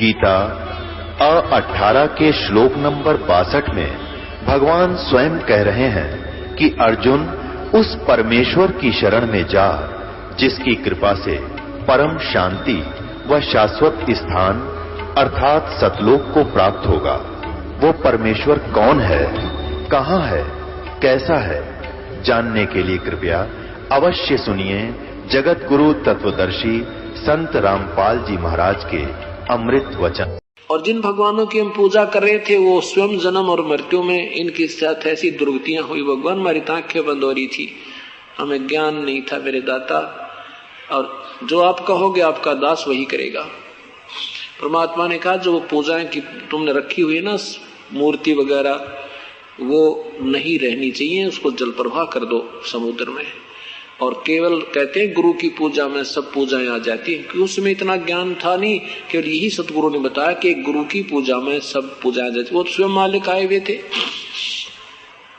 गीता 18 के श्लोक नंबर 62 में भगवान स्वयं कह रहे हैं कि अर्जुन उस परमेश्वर की शरण में जा जिसकी कृपा से परम शांति व शाश्वत स्थान अर्थात सतलोक को प्राप्त होगा। वो परमेश्वर कौन है, कहां है, कैसा है, जानने के लिए कृपया अवश्य सुनिए जगत गुरु तत्वदर्शी संत रामपाल जी महाराज के अमृत वचन। और जिन भगवानों की हम पूजा कर रहे थे वो स्वयं जन्म और मृत्यु में इनके साथ ऐसी दुर्गतियां हुई। भगवान हमारी आंखें बंद हो रही थी, हमें ज्ञान नहीं था मेरे दाता, और जो आप कहोगे आपका दास वही करेगा। परमात्मा ने कहा जो पूजाएं की तुमने रखी हुई है ना, मूर्ति वगैरह, वो नहीं रहनी चाहिए, उसको जल प्रवाह कर दो समुद्र में। और केवल कहते हैं गुरु की पूजा में सब पूजाएं आ जाती हैं, क्योंकि उसमें इतना ज्ञान था नहीं। केवल यही सतगुरु ने बताया कि गुरु की पूजा में सब पूजाएं आ जाती। वो स्वयं मालिक आए हुए थे,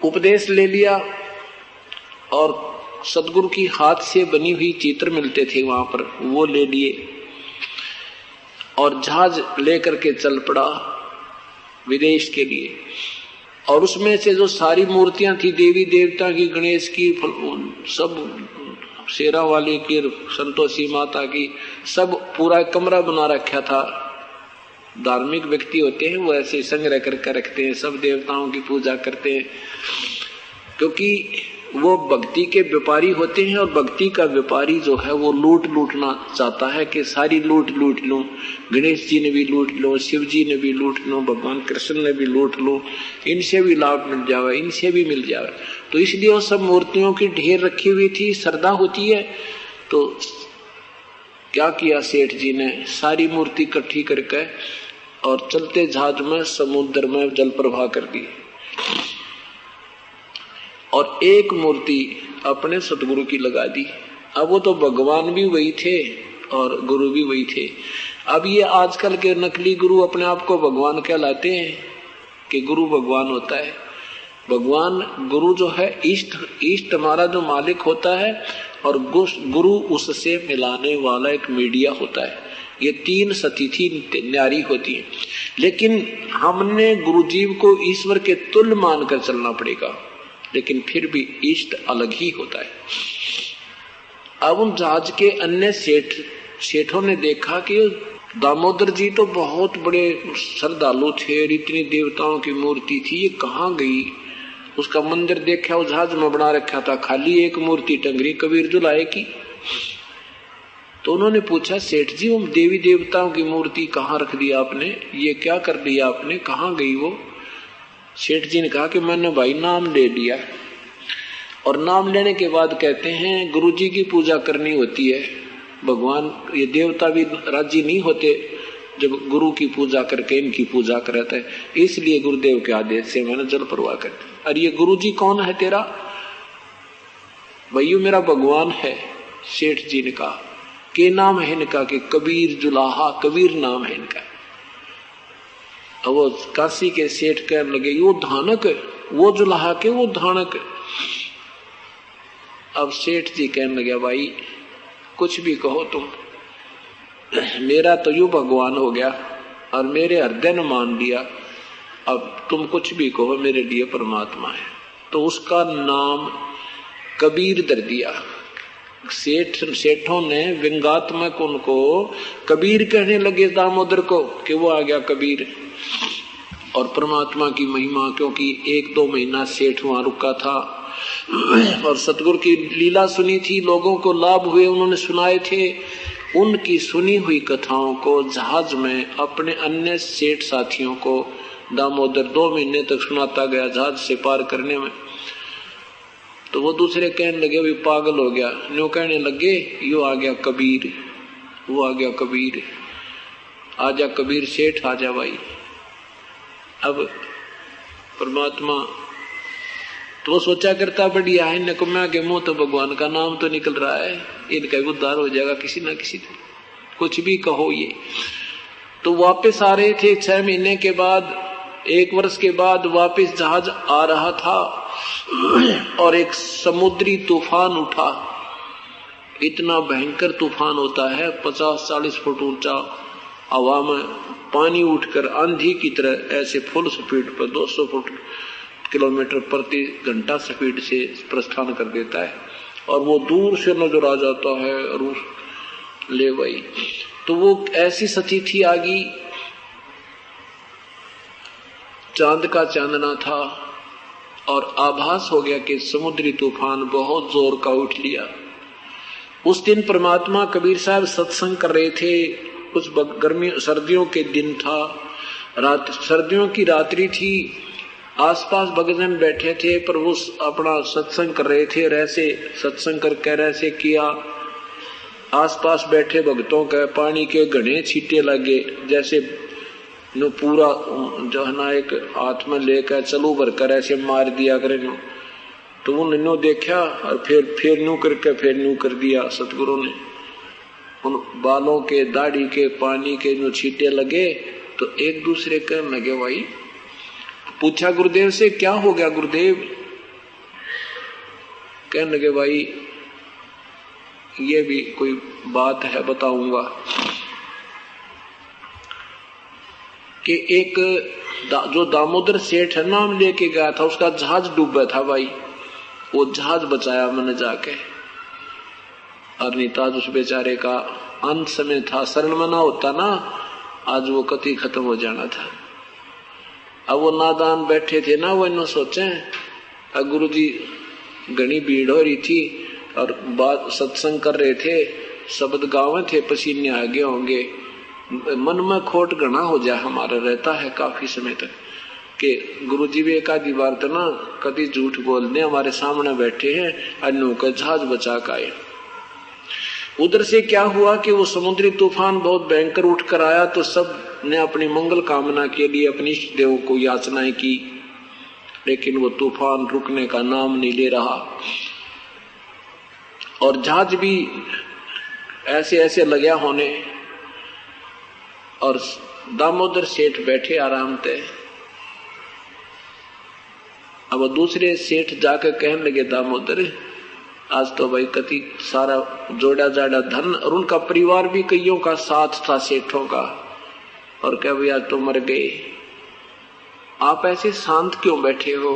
उपदेश ले लिया, और सतगुरु की हाथ से बनी हुई चित्र मिलते थे वहां पर, वो ले लिए और जहाज लेकर के चल पड़ा विदेश के लिए। और उसमें से जो सारी मूर्तियां थी देवी देवता की, गणेश की, सब शेरा वाले की, संतोषी माता की, सब पूरा कमरा बना रखा था। धार्मिक व्यक्ति होते हैं वो ऐसे संग्रह करके रखते हैं, सब देवताओं की पूजा करते हैं, क्योंकि वो भक्ति के व्यापारी होते हैं। और भक्ति का व्यापारी जो है वो लूटना चाहता है कि सारी लूट लूं। गणेश जी ने भी लूट लो, शिव जी ने भी लूट लो, भगवान कृष्ण ने भी लूट लो, इनसे भी लाभ मिल जावे, इनसे भी मिल जावे। तो इसलिए वो सब मूर्तियों की ढेर रखी हुई थी, श्रद्धा होती है। तो क्या किया सेठ जी ने, सारी मूर्ति इकट्ठी करके और चलते जहाज में समुद्र में जल प्रवाह कर दी, और एक मूर्ति अपने सतगुरु की लगा दी। अब वो तो भगवान भी वही थे और गुरु भी वही थे। अब ये आजकल के नकली गुरु अपने आप को भगवान कहलाते हैं कि गुरु भगवान होता है। भगवान गुरु जो है इष्ट हमारा जो मालिक होता है, और गुरु उससे मिलाने वाला एक मीडिया होता है। ये तीन सतिथि न्यारी होती है, लेकिन हमने गुरुजीव को ईश्वर के तुल्य मानकर चलना पड़ेगा, लेकिन फिर भी इष्ट अलग ही होता है। अब उन जहाज के अन्य सेठों ने देखा कि दामोदर जी तो बहुत बड़े श्रद्धालु थे और इतनी देवताओं की मूर्ति थी, ये कहाँ गई। उसका मंदिर देखा, वो जहाज में बना रखा था, खाली एक मूर्ति टंगरी कबीर जुलाए की। तो उन्होंने पूछा, सेठ जी वो देवी देवताओं की मूर्ति कहाँ रख दी आपने, ये क्या कर दिया आपने, कहाँ गई वो। सेठ जी ने कहा कि मैंने भाई नाम ले लिया। और नाम लेने के बाद कहते हैं गुरुजी की पूजा करनी होती है। भगवान ये देवता भी राजी नहीं होते जब गुरु की पूजा करके इनकी पूजा करते हैं, इसलिए गुरुदेव के आदेश से मैंने जल प्रवाह कर दी। और ये गुरुजी कौन है तेरा, भैया मेरा भगवान है। सेठ जी ने कहा के नाम है इनका, कि कबीर जुलाहा, कबीर नाम है इनका। अब वो काशी के सेठ कहने लगे वो धानक, वो जुलाहा के वो धानक। अब सेठ जी कहने लगे भाई कुछ भी कहो तुम, मेरा तो यू भगवान हो गया और मेरे हृदय ने मान लिया, अब तुम कुछ भी कहो मेरे लिए परमात्मा है। तो उसका नाम कबीर धर दिया। सेठों ने व्यंगात्मक उनको कबीर कहने लगे दामोदर को, कि वो आ गया कबीर। और परमात्मा की महिमा, क्योंकि 1-2 महीना सेठ वहां रुका था और सतगुरु की लीला सुनी थी, लोगों को लाभ हुए, उन्होंने सुनाए थे। उनकी सुनी हुई कथाओं को जहाज में अपने अन्य सेठ साथियों को दामोदर 2 महीने तक सुनाता गया जहाज से पार करने में। तो वो दूसरे कहने लगे भी पागल हो गया, न्यू कहने लगे यो आ गया कबीर, वो आ गया कबीर, आजा कबीर सेठ आजा भाई। अब परमात्मा तो सोचा करता बढ़िया है, नकुम्या के मुंह तो भगवान का नाम तो निकल रहा है, इनका भी उद्धार हो जाएगा किसी ना किसी तरह, कुछ भी कहो ये। तो वापस आ रहे थे 6 महीने के बाद, 1 वर्ष के बाद वापस जहाज आ रहा था और एक समुद्री तूफान उठा। इतना भयंकर तूफान होता है, 50-40 फुट ऊंचा, हवा में पानी उठकर आंधी की तरह ऐसे फुल स्पीड पर 200 किलोमीटर प्रति घंटा स्पीड से प्रस्थान कर देता है और वो दूर से नजर आ जाता है। और ले भाई, तो वो ऐसी सती थी आगी, चांद का चांदना था और आभास हो गया कि समुद्री तूफान बहुत जोर का उठ लिया। उस दिन परमात्मा कबीर साहब सत्संग कर रहे थे। कुछ गर्मी सर्दियों के दिन था, रात सर्दियों की रात्रि थी। आसपास भक्तजन बैठे थे पर वो अपना सत्संग कर रहे थे। ऐसे सत्संग कर ऐसे किया, आसपास बैठे भक्तों के पानी के घने छींटे लगे, जैसे नो पूरा जो है ना एक हाथ में लेकर चलू भर कर ऐसे मार दिया करे नो। तो उन्होंने देखा और फिर न्यू करके फिर न्यू कर दिया। सतगुरु ने उन बालों के दाढ़ी के पानी के जो छींटे लगे तो एक दूसरे कहने लगे भाई। पूछा गुरुदेव से क्या हो गया गुरुदेव? कहने लगे भाई ये भी कोई बात है बताऊंगा कि एक जो दामोदर सेठ है नाम लेके गया था, उसका जहाज डूबा था भाई। वो जहाज बचाया मैंने जाके, और नहीं तो आज उस बेचारे का अंत समय था। शरण में ना होता ना आज वो कति खत्म हो जाना था। अब वो नादान बैठे थे ना, वो इन्हों सोचे गुरु जी घनी भीड़ हो रही थी और बात सत्संग कर रहे थे, शब्द गावे थे, पसीने आगे होंगे, मन में खोट घना हो जाए हमारा रहता है काफी समय तक कि गुरु जी भी एक आधी बार तो ना कभी झूठ बोलने हमारे सामने बैठे हैं, अन्नों का जहाज बचा का आए। उधर से क्या हुआ कि वो समुद्री तूफान बहुत भयंकर उठ कर आया तो सब ने अपनी मंगल कामना के लिए अपने इष्ट देवों को याचनाएं की, लेकिन वो तूफान रुकने का नाम नहीं ले रहा और जहाज भी ऐसे ऐसे लगा होने। और दामोदर सेठ बैठे आराम से। अब दूसरे सेठ जाकर कहने लगे दामोदर आज तो भाई कति सारा जोड़ा जाड़ा धन, और उनका परिवार भी कईयों का साथ था सेठों का, और क्या भैया तो मर गए, आप ऐसे शांत क्यों बैठे हो,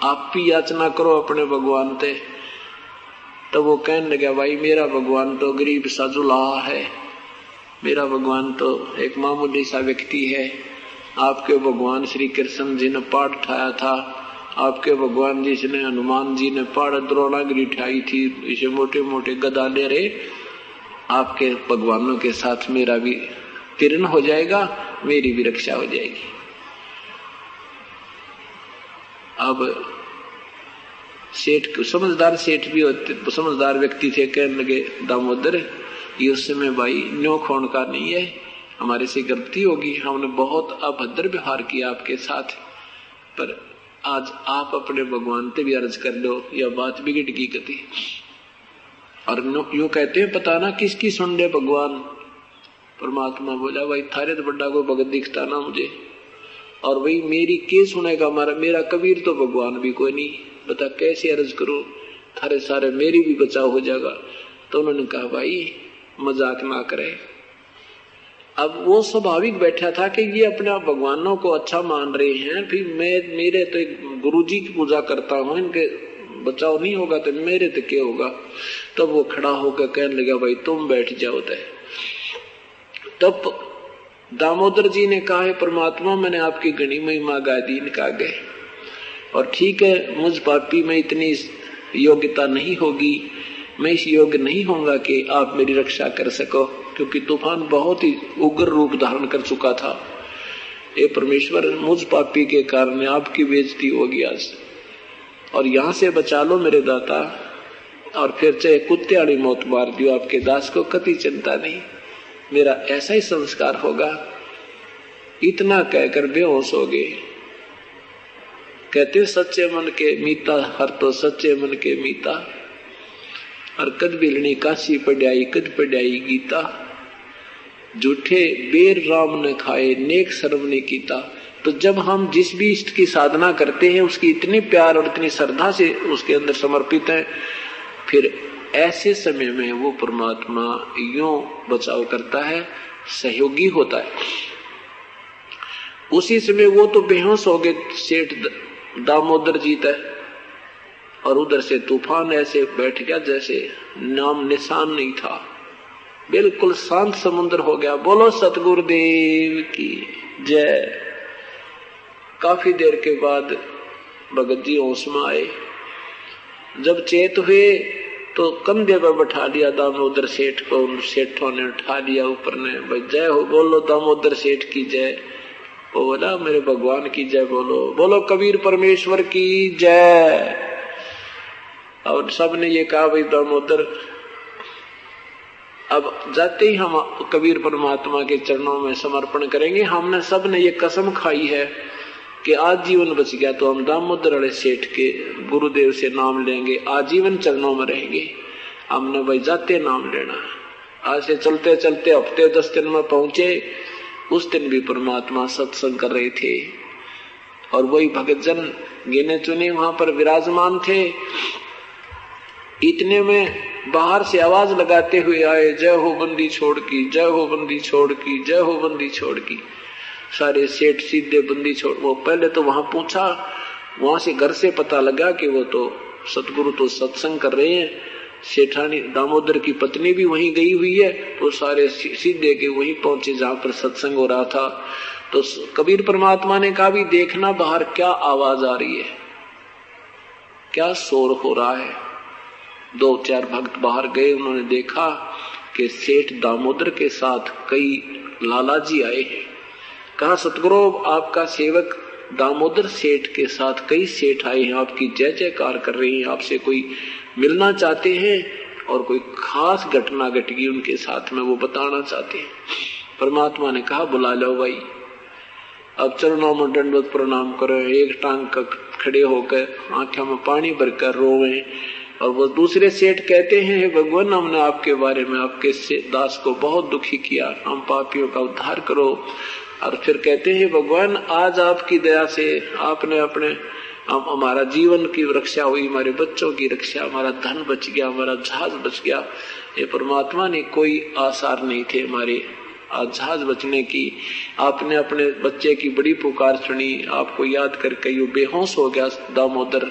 आप भी याचना करो अपने भगवान से। तो वो कहने लगा भाई मेरा भगवान तो गरीब सा जुलाहा है, मेरा भगवान तो एक मामूली सा व्यक्ति है। आपके भगवान श्री कृष्ण जी ने पाठ उठाया था, आपके भगवान जी ने हनुमान जी ने पाठ द्रोणागिरी उठाई थी, इसे मोटे मोटे गदा ले रहे। आपके भगवानों के साथ मेरा भी तीर्ण हो जाएगा, मेरी भी रक्षा हो जाएगी। अब सेठ समझदार सेठ भी होते, समझदार व्यक्ति थे, कहने लगे दामोदर ये उस समय भाई न्यो खोण का नहीं है, हमारे से गलती होगी, हमने बहुत अभद्र व्यवहार किया आपके साथ, पर आज आप अपने भगवान से भी अर्ज कर लो, यह बात बिगड़ गई कति। और यूं कहते हैं पता ना किसकी सुन ले भगवान। परमात्मा बोला भाई थारे तो बड़ा कोई भगत दिखता ना मुझे, और भाई मेरी के सुनेगा, मेरा कबीर तो भगवान भी कोई नहीं, बता कैसे अर्ज करूं, थारे सारे मेरी भी बचाव हो जाएगा। तो उन्होंने कहा भाई मजाक ना करे। अब वो स्वाभाविक बैठा था कि ये अपने भगवानों को अच्छा मान रहे हैं, फिर मेरे तो एक गुरुजी की पूजा करता हूँ, इनके बचाव नहीं होगा तो मेरे तो क्या होगा। तब वो खड़ा होकर कहने लगा भाई तुम बैठ जाओ। तब दामोदर जी ने कहा है परमात्मा मैंने आपकी घनी महिमा गा दी, इनका गए, और ठीक है मुझ पापी में इतनी योग्यता नहीं होगी, मैं इस योग्य नहीं होऊंगा कि आप मेरी रक्षा कर सको, क्योंकि तूफान बहुत ही उग्र रूप धारण कर चुका था। ये परमेश्वर मुझ पापी के कारण आपकी बेइज्जती होगी आज, और यहाँ से बचा लो मेरे दाता, और फिर चाहे कुत्ते वाली मौत मार दियो, आपके दास को कति चिंता नहीं, मेरा ऐसा ही संस्कार होगा। इतना कहकर बेहोश हो गए। कहते सच्चे मन के मीता हर तो सच्चे मन के मीता, और कद बिलनी काशी पढ़ाई कद पढ़ाई गीता, झूठे बेर राम ने खाए नेक सर्व ने कीता। तो जब हम जिस भी इष्ट की साधना करते हैं उसकी इतनी प्यार और इतनी श्रद्धा से उसके अंदर समर्पित है, फिर ऐसे समय में वो परमात्मा यूं बचाव करता है, सहयोगी होता है। उसी समय वो तो बेहोश हो गए सेठ दामोदर जी तक, और उधर से तूफान ऐसे बैठ गया जैसे नाम निशान नहीं था, बिल्कुल शांत समुद्र हो गया। बोलो सतगुरुदेव की जय। काफी देर के बाद भगत जी होश में आए। जब चेत हुए तो कंधे पर बैठा लिया दामोदर सेठ को। उन सेठों ने उठा लिया ऊपर ने, भाई जय हो, बोलो दामोदर सेठ की जय। वो बोला मेरे भगवान की जय बोलो, बोलो कबीर परमेश्वर की जय। और सबने ये कहा भाई दामोदर, अब जाते ही हम कबीर परमात्मा के चरणों में समर्पण करेंगे। हमने सबने ये कसम खाई है कि आजीवन बच गया तो हम दामोदर वाले सेठ के गुरुदेव से नाम लेंगे, आजीवन चरणों में रहेंगे। हमने भाई जाते नाम लेना। आज से चलते चलते हफ्ते 10 दिन में पहुंचे। उस दिन भी परमात्मा सत्संग कर रहे थे और वही भगत जन गिने चुने वहां पर विराजमान थे। इतने में बाहर से आवाज लगाते हुए आए, जय हो बंदी छोड़ की, जय हो बंदी छोड़ की, जय हो बंदी छोड़ की। सारे सेठ सीधे बंदी छोड़। वो पहले तो वहां पूछा, वहां से घर से पता लगा कि वो तो सतगुरु तो सत्संग कर रहे हैं। सेठानी दामोदर की पत्नी भी वहीं गई हुई है। तो सारे सीधे के वहीं पहुंचे जहां पर सत्संग हो रहा था। तो कबीर परमात्मा ने कहा भी देखना बाहर क्या आवाज आ रही है, क्या शोर हो रहा है। 2-4 भक्त बाहर गए। उन्होंने देखा कि सेठ दामोदर के साथ कई लालाजी आए हैं। कहा सतगुरु आपका सेवक दामोदर सेठ के साथ कई सेठ आए हैं, आपकी जय जयकार कर रहे हैं, आपसे कोई मिलना चाहते हैं और कोई खास घटना घट गई उनके साथ में, वो बताना चाहते हैं। परमात्मा ने कहा बुला लो भाई। अब चरणों में दंडवत प्रणाम करो, एक टांग का खड़े होकर आंखों में पानी भरकर रोवे। और वो दूसरे सेठ कहते हैं भगवान हमने आपके बारे में आपके दास को बहुत दुखी किया, हम पापियों का उद्धार करो। और फिर कहते हैं भगवान आज आपकी दया से आपने अपने हमारा जीवन की रक्षा हुई, हमारे बच्चों की रक्षा, हमारा धन बच गया, हमारा जहाज बच गया। ये परमात्मा ने कोई आसार नहीं थे हमारे जहाज बचने की। आपने अपने बच्चे की बड़ी पुकार सुनी, आपको याद करके ये बेहोश हो गया दामोदर।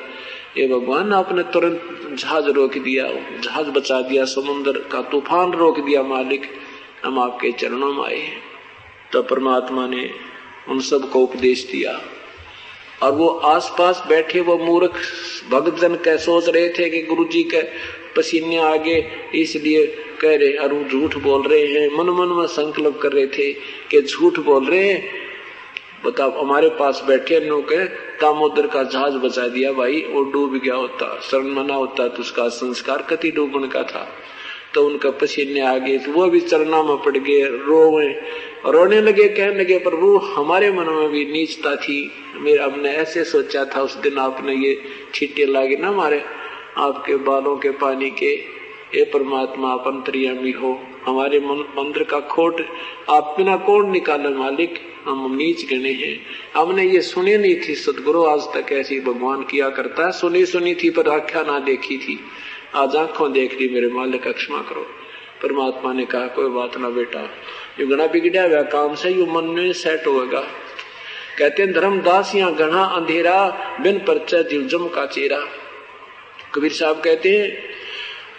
ये भगवान आपने तुरंत जहाज रोक दिया, जहाज बचा दिया, समुद्र का तूफान रोक दिया मालिक, हम आपके चरणों में आए हैं। तो परमात्मा ने उन सब को उपदेश दिया। और वो आसपास बैठे वो मूर्ख भक्तजन कह सोच रहे थे कि गुरुजी के पसीने आगे इसलिए कह रहे और झूठ बोल रहे हैं। मन मन में संकल्प कर रहे थे कि झूठ बोल रहे हैं। बताओ हमारे पास बैठे नो के दामोदर का जहाज बचा दिया भाई, वो डूब गया होता, शरण मना होता तो उसका संस्कार कति डूबने का था। तो उनका पसीने आ गए तो वो भी चरणों में पड़ गए, रोने लगे, कहने लगे प्रभु हमारे मन में भी नीचता थी, मेरा हमने ऐसे सोचा था उस दिन आपने ये छींटे लागे ना मारे आपके बालों के पानी के। ये परमात्मा आप अंतर्यामी हो, हमारे मंदिर का खोट आप बिना कौन निकाले मालिक, हम नीच गणे हैं। हमने ये सुने नहीं थी सतगुरु आज तक ऐसी भगवान किया करता है, सुनी थी पर आख्या ना देखी थी, आज आंखों देख ली मेरे मालिक क्षमा करो। परमात्मा ने कहा कोई बात ना बेटा, यो घना बिगड़ा हुआ काम से यो मन में सेट होगा। कहते हैं धर्मदास यहाँ घना अंधेरा बिन परचा जीव जम का चेहरा। कबीर साहब कहते हैं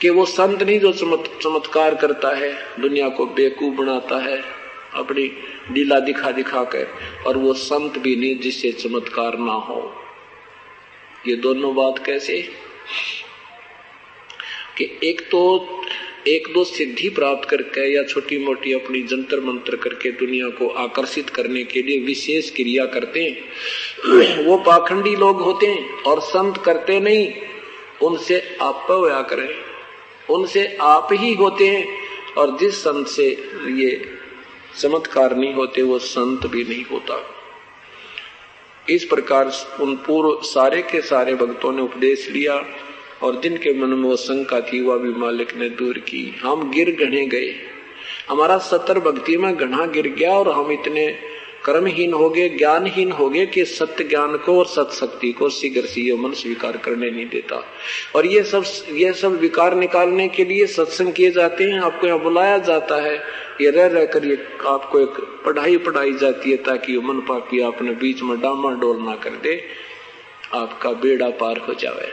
कि वो संत नहीं जो चमत्कार करता है, दुनिया को बेवकूफ बनाता है अपनी लीला दिखा दिखा कर, और वो संत भी नहीं जिससे चमत्कार ना हो। ये दोनों बात कैसे कि एक दो सिद्धि प्राप्त करके या छोटी मोटी अपनी जंतर मंत्र करके दुनिया को आकर्षित करने के लिए विशेष क्रिया करते हैं, वो पाखंडी लोग होते हैं। और संत करते नहीं, उनसे आप होया करें, उनसे आप ही होते हैं। और जिस संत से ये चमत्कार नहीं होते वो संत भी नहीं होता। इस प्रकार उन पूर्व सारे के सारे भक्तों ने उपदेश लिया और जिनके मन में वो शंका थी वह भी मालिक ने दूर की। हम गिर गणे गए, हमारा 70 भक्ति में घना गिर गया और हम इतने कर्महीन हो गए, ज्ञानहीन हो गए कि सत्य ज्ञान को और सत्शक्ति को शीघ्र से ये मन स्वीकार करने नहीं देता। और ये सब विकार निकालने के लिए सत्संग किए जाते हैं, आपको यहाँ बुलाया जाता है, ये रह कर ये आपको एक पढ़ाई जाती है ताकि ये मन पापी आपने बीच में डामाडोल ना कर दे, आपका बेड़ा पार हो जाए।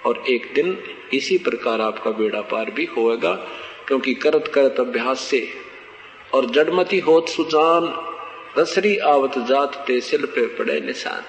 और एक दिन इसी प्रकार आपका बेड़ा पार भी होएगा, क्योंकि करत करत अभ्यास से और जड़मती होत सुजान रसरी आवत जात ते सिल पे पड़े निशान।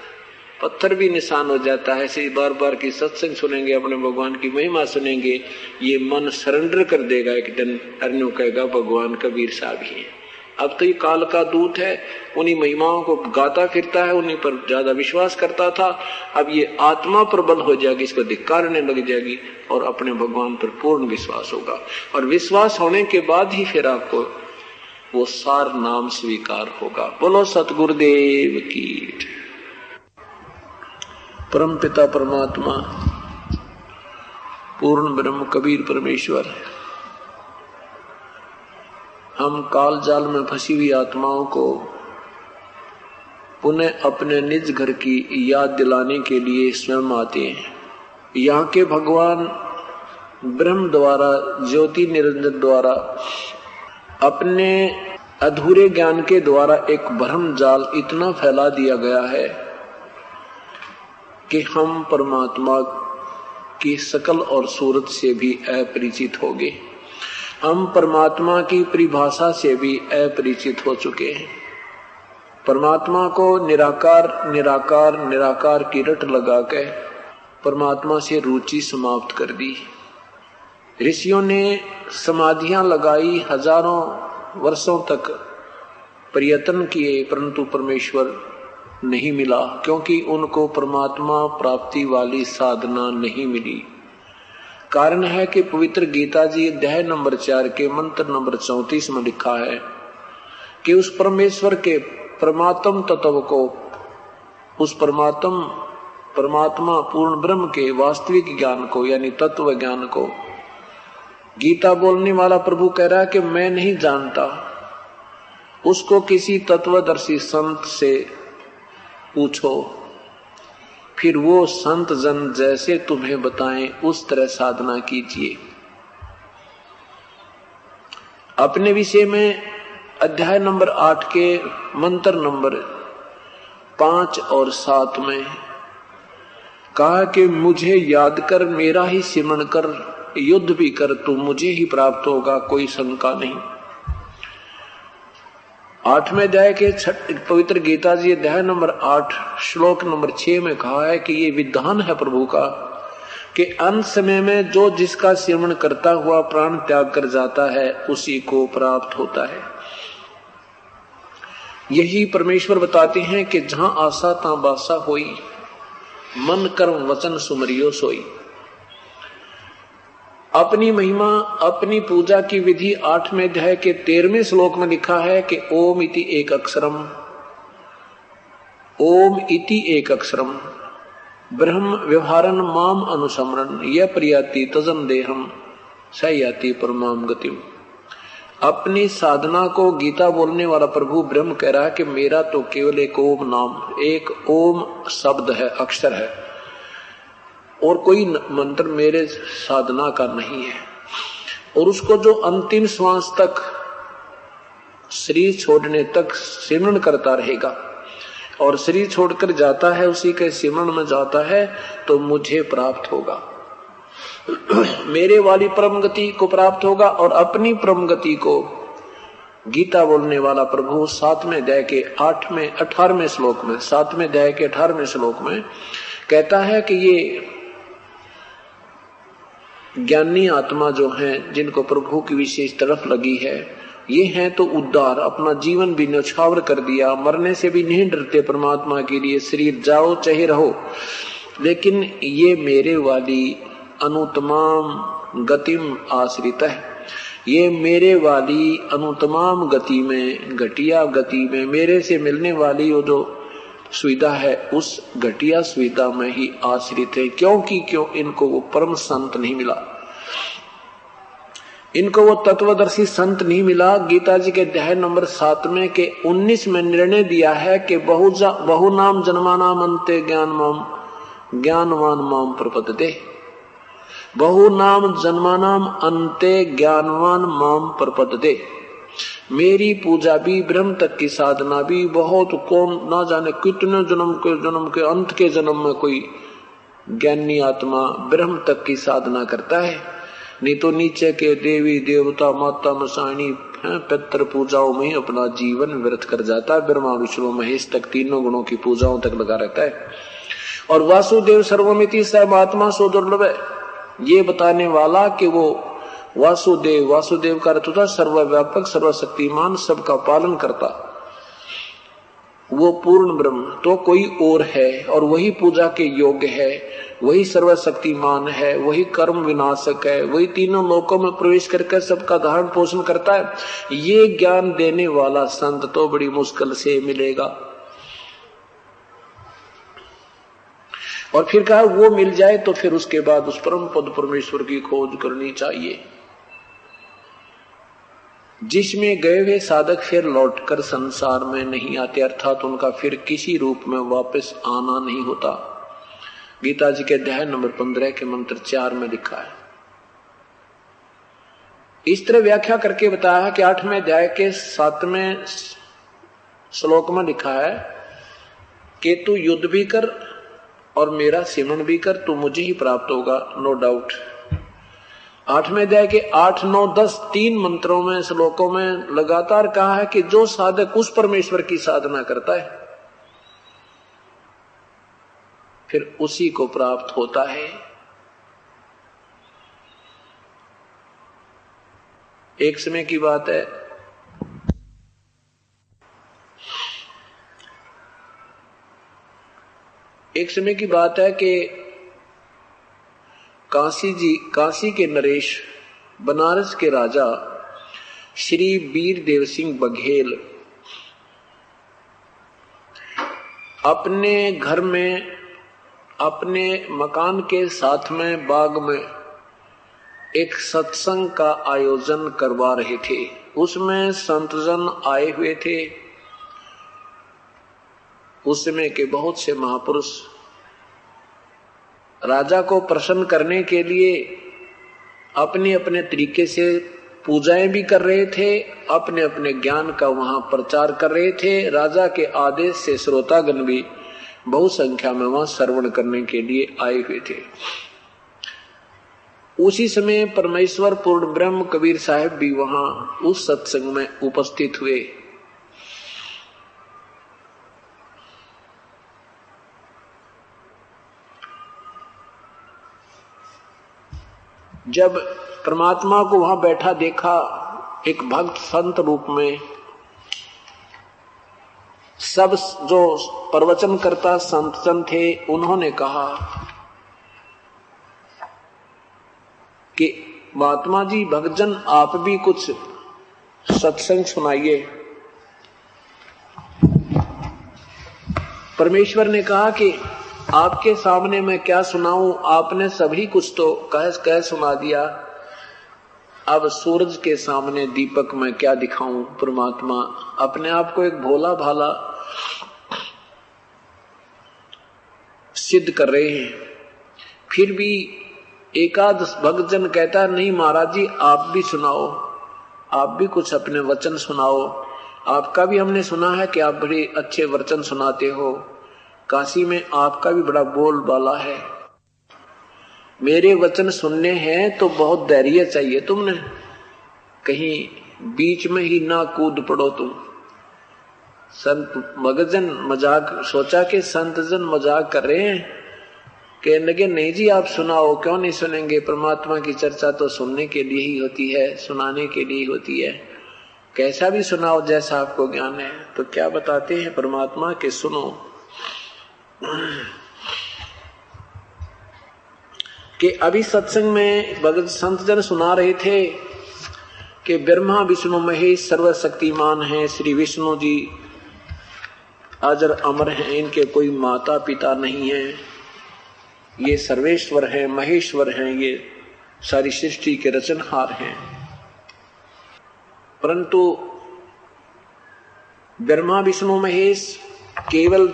पत्थर भी निशान हो जाता है। ऐसे बार बार की सत्संग सुनेंगे, अपने भगवान की महिमा सुनेंगे, ये मन सरेंडर कर देगा। एक दिन अर्ण्यो कहेगा भगवान कबीर साहब ही है। अब तो ये काल का दूत है, उन्हीं महिमाओं को गाता फिरता है, उन्हीं पर ज्यादा विश्वास करता था। अब ये आत्मा प्रबल हो जाएगी, इसको धिक्कारने लग जाएगी और अपने भगवान पर पूर्ण विश्वास होगा। और विश्वास होने के बाद ही फिर आपको वो सार नाम स्वीकार होगा। बोलो सतगुरुदेव की। परम पिता परमात्मा पूर्ण ब्रह्म कबीर परमेश्वर, हम काल जाल में फंसी हुई आत्माओं को पुनः अपने निज घर की याद दिलाने के लिए स्वयं आते हैं। यहाँ के भगवान ब्रह्म द्वारा, ज्योति निरंजन द्वारा, अपने अधूरे ज्ञान के द्वारा एक भ्रम जाल इतना फैला दिया गया है कि हम परमात्मा की शकल और सूरत से भी अपरिचित हो गए। हम परमात्मा की परिभाषा से भी अपरिचित हो चुके हैं। परमात्मा को निराकार निराकार निराकार की रट लगा के परमात्मा से रुचि समाप्त कर दी। ऋषियों ने समाधियां लगाई, हजारों वर्षों तक प्रयत्न किए, परंतु परमेश्वर नहीं मिला, क्योंकि उनको परमात्मा प्राप्ति वाली साधना नहीं मिली। कारण है कि पवित्र गीता जी अध्याय नंबर 4 के मंत्र नंबर 34 में लिखा है कि उस परमेश्वर के परमात्म तत्व को, उस परमात्मा पूर्ण ब्रह्म के वास्तविक ज्ञान को, यानी तत्व ज्ञान को, गीता बोलने वाला प्रभु कह रहा है कि मैं नहीं जानता। उसको किसी तत्वदर्शी संत से पूछो, फिर वो संत जन जैसे तुम्हें बताएं उस तरह साधना कीजिए। अपने विषय में अध्याय नंबर 8 के मंत्र नंबर 5 और 7 में कहा कि मुझे याद कर, मेरा ही सिमरण कर, युद्ध भी कर, तू मुझे ही प्राप्त होगा, कोई शंका नहीं। 8वें अध्याय के पवित्र गीता जी अध्याय नंबर 8 श्लोक नंबर 6 में कहा है कि ये विधान है प्रभु का कि अंत समय में जो जिसका सिमरण करता हुआ प्राण त्याग कर जाता है उसी को प्राप्त होता है। यही परमेश्वर बताते हैं कि जहां आशा ता बासा होई, मन कर्म वचन सुमरियो सोई। अपनी महिमा, अपनी पूजा की विधि 8वें अध्याय के 13वें श्लोक में लिखा है कि ओम इति एक अक्षरम, ओम इति एक अक्षरम ब्रह्म व्यवहारन माम अनुसमरन यह प्रियाति तजन देहम सयाति परमाम गतिम। अपनी साधना को गीता बोलने वाला प्रभु ब्रह्म कह रहा है कि मेरा तो केवल एक ओम नाम, एक ओम शब्द है, अक्षर है, और कोई मंत्र मेरे साधना का नहीं है। और उसको जो अंतिम श्वास तक, शरीर छोड़ने तक सिमरण करता रहेगा और शरीर छोड़कर जाता है, उसी के सिमरण में जाता है, तो मुझे प्राप्त होगा, मेरे वाली परम गति को प्राप्त होगा। और अपनी परम गति को गीता बोलने वाला प्रभु 7वें अध्याय के 18वें श्लोक में, 7वें अध्याय के 18वें श्लोक में कहता है कि ये ज्ञानी आत्मा जो हैं, जिनको प्रभु की विशेष तरफ लगी है, ये हैं तो उद्धार, अपना जीवन भी न्यौछावर कर दिया, मरने से भी नहीं डरते परमात्मा के लिए, शरीर जाओ चाहे रहो, लेकिन ये मेरे वाली अनुतमाम गतिम आश्रित है। ये मेरे वाली अनुतमाम गति में, घटिया गति में, मेरे से मिलने वाली वो जो सुविधा है, उस घटिया सुविधा में ही आश्रित है। क्योंकि इनको वो परम संत नहीं मिला। इनको वो तत्वदर्शी संत नहीं मिला। गीता जी के अध्याय नंबर 7 में के 19 में निर्णय दिया है कि बहु नाम जन्मानाम अन्ते ज्ञानवान माम प्रपद्यते। बहु नाम जन्मानाम अन्ते ज्ञानवान माम प्रपद्यते। मेरी पूजा भी, ब्रह्म तक की साधना भी, बहुत कौन ना जाने कितने जन्म के अंत के जन्म में कोई ज्ञानी आत्मा ब्रह्म तक की साधना करता है, नहीं तो नीचे के देवी देवता माता मसाणी पितृ पूजाओं में अपना जीवन व्यर्थ कर जाता है। ब्रह्मा विष्णु महेश तक तीनों गुणों की पूजाओं तक लगा रहता है। और वासुदेव सर्वमिति सर्वात्मा सो दुर्लभ है, ये बताने वाला कि वो वासुदेव का अर्थ होता सर्वव्यापक सर्वशक्तिमान, सबका पालन करता, वो पूर्ण ब्रह्म तो कोई और है और वही पूजा के योग्य है, वही सर्वशक्तिमान है, वही कर्म विनाशक है, वही तीनों लोकों में प्रवेश करके सबका धारण पोषण करता है। ये ज्ञान देने वाला संत तो बड़ी मुश्किल से मिलेगा। और फिर कहा वो मिल जाए तो फिर उसके बाद उस परम पद परमेश्वर की खोज करनी चाहिए, जिसमें गए हुए साधक फिर लौटकर संसार में नहीं आते, अर्थात उनका फिर किसी रूप में वापस आना नहीं होता। गीता जी के अध्याय नंबर 15 के मंत्र 4 में लिखा है। इस तरह व्याख्या करके बताया कि 8वें अध्याय के 7वें श्लोक में लिखा है कि तू युद्ध भी कर और मेरा सिमरण भी कर, तू मुझे ही प्राप्त होगा, नो डाउट। 8वें अध्याय के 8, 9, 10 3 मंत्रों में श्लोकों में लगातार कहा है कि जो साधक उस परमेश्वर की साधना करता है फिर उसी को प्राप्त होता है। एक समय की बात है, कि काशी के नरेश, बनारस के राजा श्री वीर देव सिंह बघेल अपने घर में, अपने मकान के साथ में बाग में एक सत्संग का आयोजन करवा रहे थे। उसमें संतजन आए हुए थे। उस समय के बहुत से महापुरुष राजा को प्रसन्न करने के लिए अपने अपने तरीके से पूजाएं भी कर रहे थे, अपने अपने ज्ञान का वहां प्रचार कर रहे थे। राजा के आदेश से श्रोतागण भी बहु संख्या में वहां श्रवण करने के लिए आए हुए थे। उसी समय परमेश्वर पूर्ण ब्रह्म कबीर साहब भी वहां उस सत्संग में उपस्थित हुए। जब परमात्मा को वहां बैठा देखा, एक भक्त संत रूप में, सब जो प्रवचन करता संतजन थे, उन्होंने कहा कि महात्मा जी, भक्तजन आप भी कुछ सत्संग सुनाइए। परमेश्वर ने कहा कि आपके सामने मैं क्या सुनाऊं, आपने सभी कुछ तो कह सुना दिया, अब सूरज के सामने दीपक में क्या दिखाऊं। परमात्मा अपने आप को एक भोला भाला सिद्ध कर रहे हैं। फिर भी एकाद भक्तजन कहता, नहीं महाराज जी आप भी सुनाओ, आप भी कुछ अपने वचन सुनाओ। आपका भी हमने सुना है कि आप बड़े अच्छे वचन सुनाते हो, काशी में आपका भी बड़ा बोल बाला है। मेरे वचन सुनने हैं तो बहुत धैर्य चाहिए तुमने, कहीं बीच में ही ना कूद पड़ो तुम। संत भक्तजन मजाक सोचा कि संतजन मजाक कर रहे हैं, कहने लगे नहीं जी आप सुनाओ। क्यों नहीं सुनेंगे, परमात्मा की चर्चा तो सुनने के लिए ही होती है, सुनाने के लिए होती है। कैसा भी सुनाओ जैसा आपको ज्ञान है। तो क्या बताते हैं परमात्मा के सुनो कि अभी सत्संग में भगत संतजन सुना रहे थे कि ब्रह्मा विष्णु महेश सर्वशक्तिमान हैं। श्री विष्णु जी अजर अमर हैं, इनके कोई माता पिता नहीं है, ये सर्वेश्वर हैं, महेश्वर हैं, ये सारी सृष्टि के रचनहार हैं। परंतु ब्रह्मा विष्णु महेश केवल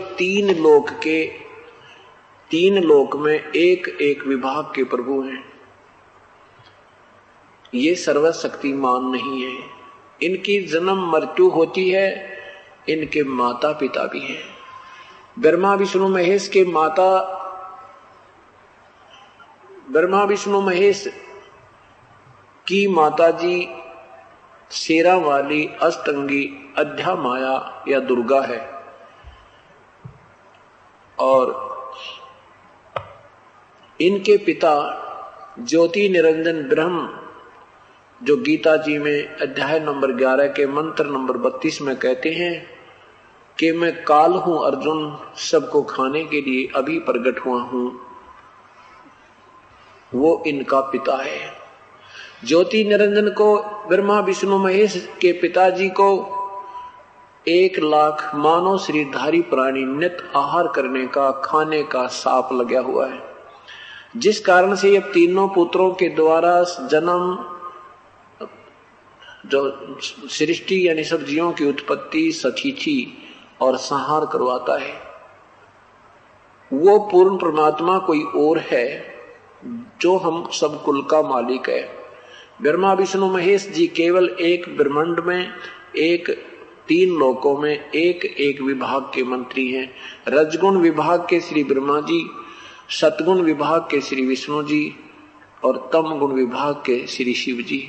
तीन लोक में एक एक विभाग के प्रभु हैं। ये सर्वशक्तिमान नहीं है। इनकी जन्म मृत्यु होती है, इनके माता पिता भी हैं। ब्रह्मा विष्णु महेश के माता, ब्रह्मा विष्णु महेश की माताजी शेरा वाली, अष्टंगी, अध्या माया या दुर्गा है, और इनके पिता ज्योति निरंजन ब्रह्म, जो गीता जी में अध्याय नंबर 11 के मंत्र नंबर 32 में कहते हैं कि मैं काल हूं अर्जुन, सबको खाने के लिए अभी प्रकट हुआ हूं, वो इनका पिता है। ज्योति निरंजन को, ब्रह्मा विष्णु महेश के पिताजी को 1 लाख मानव शरीरधारी प्राणी नित्य आहार करने का, खाने का साप लगा हुआ है, जिस कारण से ये तीनों पुत्रों के द्वारा जन्म, जो सृष्टि यानी सब जीवों की उत्पत्ति, सतिथि और संहार करवाता है। वो पूर्ण परमात्मा कोई और है, जो हम सब कुल का मालिक है। ब्रह्मा विष्णु महेश जी केवल एक ब्रह्मांड में, एक 3 लोकों में एक एक विभाग के मंत्री हैं। रजगुण विभाग के श्री ब्रह्मा जी, सतगुण विभाग के श्री विष्णु जी और तम गुण विभाग के श्री शिव जी।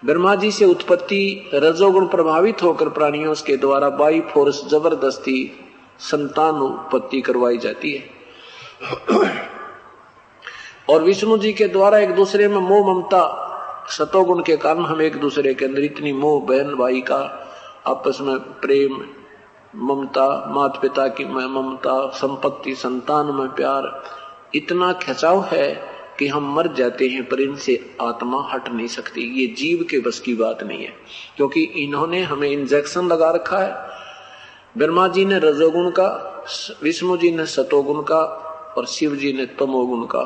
ब्रह्मा जी से उत्पत्ति रजोगुण प्रभावित होकर प्राणियों के द्वारा बाई फोर्स जबरदस्ती संतान उत्पत्ति करवाई जाती है, और विष्णु जी के द्वारा एक दूसरे में मोह ममता, सतोगुण के कारण हम एक दूसरे के अंदर इतनी मोह, बहन भाई का आपस में प्रेम, ममता, माता पिता की ममता, संपत्ति, संतान में प्यार, इतना खिंचाव है कि हम मर जाते हैं, पर इनसे आत्मा हट नहीं सकती। ये जीव के बस की बात नहीं है, क्योंकि इन्होंने हमें इंजेक्शन लगा रखा है। ब्रह्मा जी ने रजोगुण का, विष्णु जी ने सतोगुण का और शिव जी ने तमोगुण का।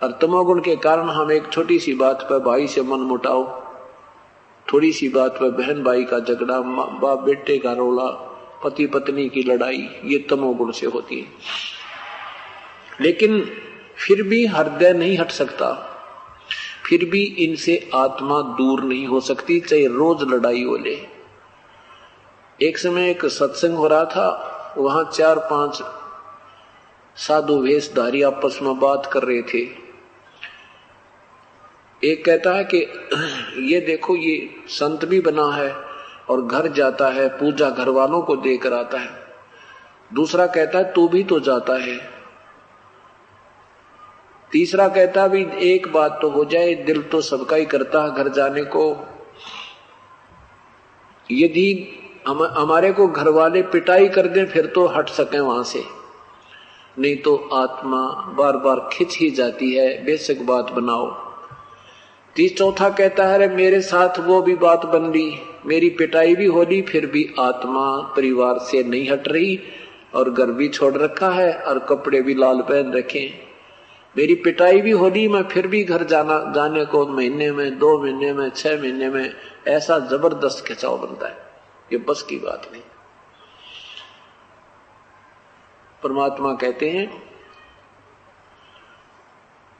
और तमोगुण के कारण हम एक छोटी सी बात पर भाई से मन मुटाव, थोड़ी सी बात पर बहन भाई का झगड़ा, बाप बेटे का रोला, पति पत्नी की लड़ाई, ये तमोगुण से होती है। लेकिन फिर भी हृदय नहीं हट सकता, फिर भी इनसे आत्मा दूर नहीं हो सकती, चाहे रोज लड़ाई हो ले। एक समय एक सत्संग हो रहा था, वहां 4-5 साधु वेशधारी आपस में बात कर रहे थे। एक कहता है कि ये देखो, ये संत भी बना है और घर जाता है, पूजा घर वालों को देकर आता है। दूसरा कहता है तू भी तो जाता है। तीसरा कहता भी एक बात तो हो जाए, दिल तो सबका ही करता है घर जाने को। यदि हमारे को घर वाले पिटाई कर दें फिर तो हट सके वहां से, नहीं तो आत्मा बार बार खिंच ही जाती है, बेशक बात बनाओ। चौथा कहता है, अरे मेरे साथ वो भी बात बन ली, मेरी पिटाई भी हो ली, फिर भी आत्मा परिवार से नहीं हट रही और घर भी छोड़ रखा है और कपड़े भी लाल पहन रखे। मेरी पिटाई भी हो ली, मैं फिर भी घर जाने को महीने में, 2 महीने में, 6 महीने में, ऐसा जबरदस्त खिंचाव बनता है। ये बस की बात नहीं। परमात्मा कहते हैं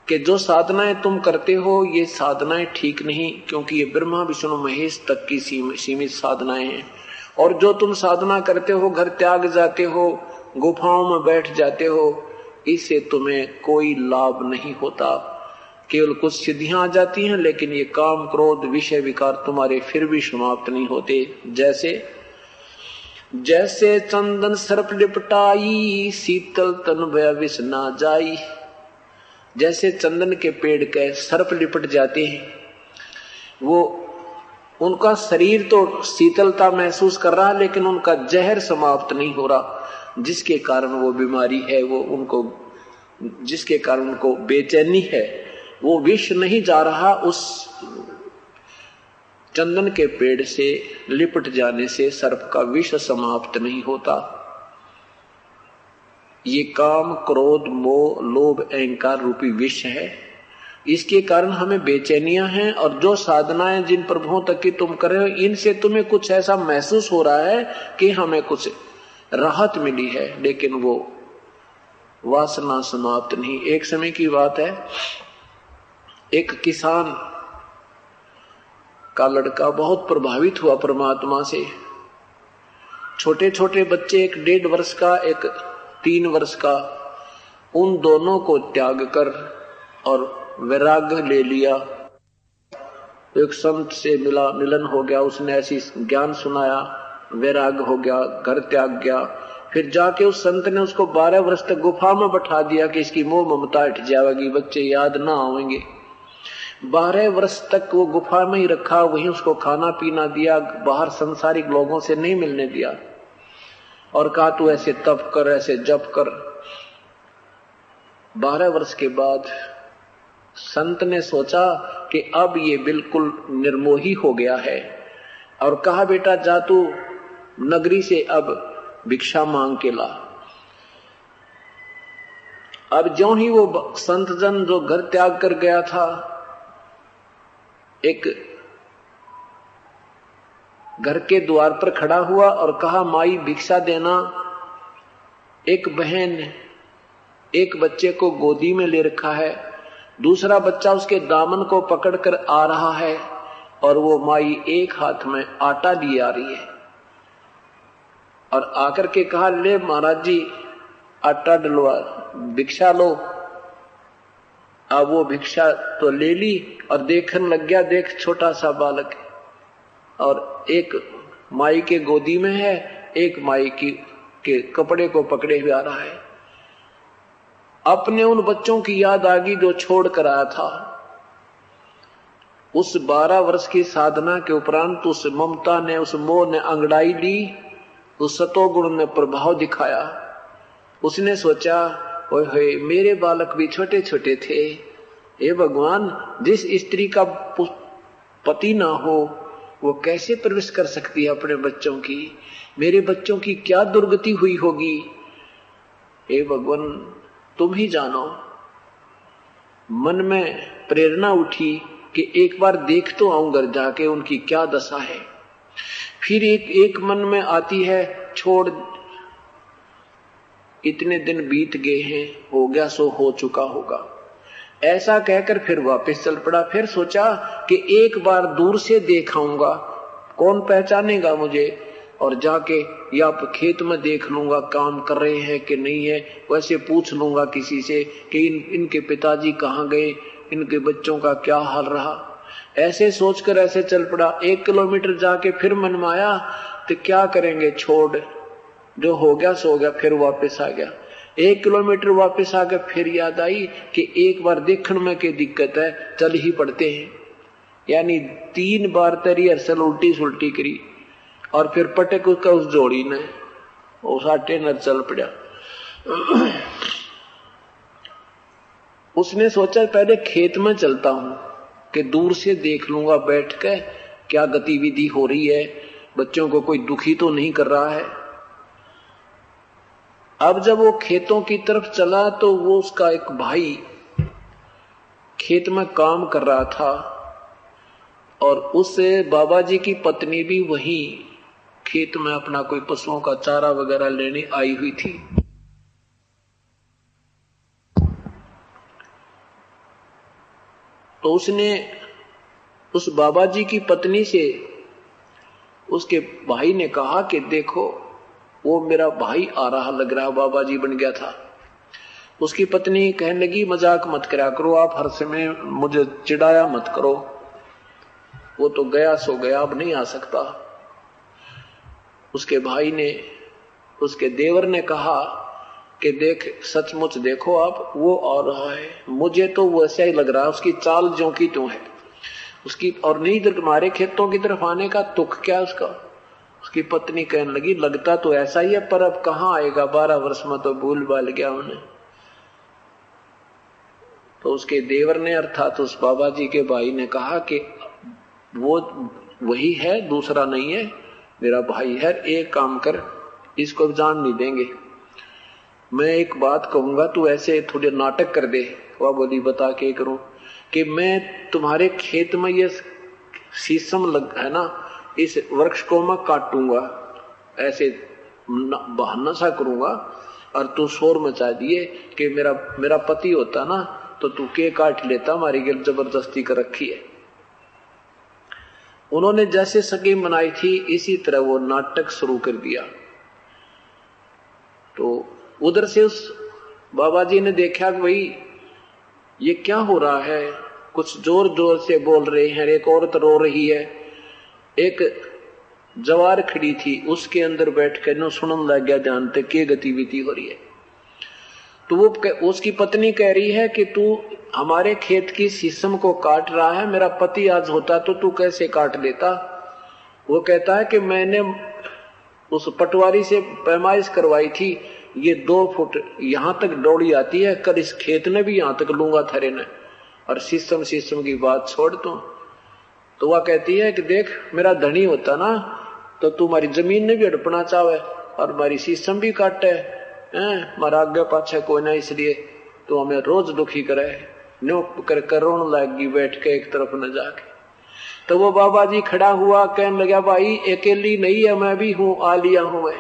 कि जो साधनाएं तुम करते हो ये साधनाएं ठीक नहीं, क्योंकि ये ब्रह्मा विष्णु महेश तक की सीमित साधनाएं हैं। और जो तुम साधना करते हो, घर त्याग जाते हो, गुफाओं में बैठ जाते हो, इससे तुम्हें कोई लाभ नहीं होता। केवल कुछ सिद्धियां आ जाती हैं, लेकिन ये काम, क्रोध, विषय विकार तुम्हारे फिर भी समाप्त नहीं होते। जैसे चंदन सर्प लिपटाई, शीतल तन भय विष ना जाई। जैसे चंदन के पेड़ के सर्प लिपट जाते हैं, वो उनका शरीर तो शीतलता महसूस कर रहा है, लेकिन उनका जहर समाप्त नहीं हो रहा, जिसके कारण वो बीमारी है, वो उनको, जिसके कारण उनको बेचैनी है, वो विष नहीं जा रहा। उस चंदन के पेड़ से लिपट जाने से सर्प का विष समाप्त नहीं होता। ये काम, क्रोध, मोह, लोभ, अहंकार रूपी विष है, इसके कारण हमें बेचैनियां हैं, और जो साधनाएं जिन प्रभुओं तक की तुम कर रहे हो, इनसे तुम्हें कुछ ऐसा महसूस हो रहा है कि हमें कुछ राहत मिली है, लेकिन वो वासना समाप्त नहीं। एक समय की बात है, एक किसान का लड़का बहुत प्रभावित हुआ परमात्मा से। छोटे छोटे बच्चे, एक 1.5 वर्ष का, एक 3 वर्ष का, उन दोनों को त्याग कर और वैराग्य ले लिया। एक संत से मिलन हो गया, उसने ऐसी ज्ञान सुनाया, वैराग्य हो गया, घर त्याग गया। फिर जाके उस संत ने उसको 12 वर्ष तक गुफा में बैठा दिया कि इसकी मोह ममता हट जाएगी, बच्चे याद ना आएंगे। 12 वर्ष तक वो गुफा में ही रखा, वहीं उसको खाना पीना दिया, बाहर संसारिक लोगों से नहीं मिलने दिया, और कहा तू ऐसे तप कर, ऐसे जप कर। 12 वर्ष के बाद संत ने सोचा कि अब ये बिल्कुल निर्मोही हो गया है, और कहा बेटा जा तू नगरी से अब भिक्षा मांग के ला। अब ज्यों ही वो संत जन जो घर त्याग कर गया था, एक घर के द्वार पर खड़ा हुआ और कहा माई भिक्षा देना। एक बहन एक बच्चे को गोदी में ले रखा है, दूसरा बच्चा उसके दामन को पकड़कर आ रहा है, और वो माई एक हाथ में आटा लिए आ रही है, और आकर के कहा ले महाराज जी आटा डलवा, भिक्षा लो। अब वो भिक्षा तो ले ली और देखने लग गया, देख छोटा सा बालक, और एक माई के गोदी में है, एक माई के कपड़े को पकड़े हुए आ रहा है। अपने उन बच्चों की याद आ गई जो छोड़ कर आया था। उस 12 वर्ष की साधना के उपरांत उस ममता ने, उस मोह ने अंगड़ाई ली, उस सतोगुण ने प्रभाव दिखाया। उसने सोचा ओए होए मेरे बालक भी छोटे छोटे थे, हे भगवान जिस स्त्री का पति ना हो वो कैसे प्रवेश कर सकती है अपने बच्चों की, मेरे बच्चों की क्या दुर्गति हुई होगी, हे भगवान तुम ही जानो। मन में प्रेरणा उठी कि एक बार देख तो आऊं घर जाके उनकी क्या दशा है। फिर एक मन में आती है छोड़, इतने दिन बीत गए हैं, हो गया सो हो चुका होगा, ऐसा कहकर फिर वापस चल पड़ा। फिर सोचा कि एक बार दूर से देखाऊंगा, कौन पहचानेगा मुझे, और जाके या खेत में देख लूंगा काम कर रहे हैं कि नहीं है, वैसे पूछ लूंगा किसी से कि इनके पिताजी कहाँ गए, इनके बच्चों का क्या हाल रहा। ऐसे सोचकर ऐसे चल पड़ा। 1 किलोमीटर जाके फिर मन में आया तो क्या करेंगे, छोड़, जो हो गया सो हो गया। फिर वापस आ गया। 1 किलोमीटर वापस आ गया, फिर याद आई कि एक बार देखने में क्या दिक्कत है, चल ही पड़ते हैं। यानी 3 बार तरी अरसल उल्टी सुल्टी करी, और फिर पटक उसका उस जोड़ी ने उस आटे न चल पड़ा। उसने सोचा पहले खेत में चलता हूं कि दूर से देख लूंगा बैठ के क्या गतिविधि हो रही है, बच्चों को कोई दुखी तो नहीं कर रहा है। अब जब वो खेतों की तरफ चला तो वो उसका एक भाई खेत में काम कर रहा था, और उससे बाबा जी की पत्नी भी वहीं खेत में अपना कोई पशुओं का चारा वगैरह लेने आई हुई थी। तो उसने उस बाबा जी की पत्नी से उसके भाई ने कहा कि देखो वो मेरा भाई आ रहा लग रहा, बाबा जी बन गया था। उसकी पत्नी कहने लगी मजाक मत करा करो, आप हर समय मुझे चिढ़ाया मत करो, वो तो गया सो गया, अब नहीं आ सकता। उसके भाई ने, उसके देवर ने कहा कि देख सचमुच देखो आप, वो आ रहा है, मुझे तो वैसा ही लग रहा है, उसकी चाल ज्यों की त्यों है उसकी, और नहीं इधर हमारे खेतों की तरफ आने का तुक क्या उसका। उसकी पत्नी कहने लगी लगता तो ऐसा ही है, पर अब कहाँ आएगा, 12 वर्ष में तो भूल भाल गया उन्हें। तो उसके देवर ने अर्थात उस बाबा जी के भाई ने कहा कि वो वही है, दूसरा नहीं है, मेरा भाई है, एक काम कर, इसको जान नहीं देंगे, मैं एक बात कहूंगा तू ऐसे थोड़े नाटक कर दे। वह बोली बता के करूं, कि मैं तुम्हारे खेत में ये शीशम लग है ना, इस वृक्ष को मैं काटूंगा, ऐसे बहाना सा करूंगा, और तू शोर मचा दिए कि मेरा पति होता ना तो तू के काट लेता, हमारी गिर जबरदस्ती कर रखी है। उन्होंने जैसे स्कीम बनाई थी इसी तरह वो नाटक शुरू कर दिया। तो उधर से उस बाबा जी ने देखा कि भाई ये क्या हो रहा है, कुछ जोर जोर से बोल रहे हैं, एक औरत रो रही है, एक जवार खड़ी थी उसके अंदर बैठ कर नो सुनने लग गया, जानते क्या गतिविधि हो रही है। तो वो उसकी पत्नी कह रही है कि तू हमारे खेत की शीशम को काट रहा है, मेरा पति आज होता तो तू कैसे काट लेता। वो कहता है कि मैंने उस पटवारी से पैमाइश करवाई थी, ये 2 फुट यहां तक डोड़ी आती है, कल इस खेत ने भी यहां तक लूंगा थरे ने, और शीशम की बात छोड़ तू। तो वह कहती है कि देख मेरा धनी होता ना तो तुम्हारी जमीन ने भी हड़पना चाहे और हमारी शीशम भी काटे, मारा आगे पाछे कोई ना, इसलिए तो हमें रोज दुखी करे, न्यो कर रोन लागी बैठ के एक तरफ न जाके। तो वो बाबा जी खड़ा हुआ, कहने लगा भाई अकेली नहीं है, मैं भी हूं, आ लिया हूं मैं।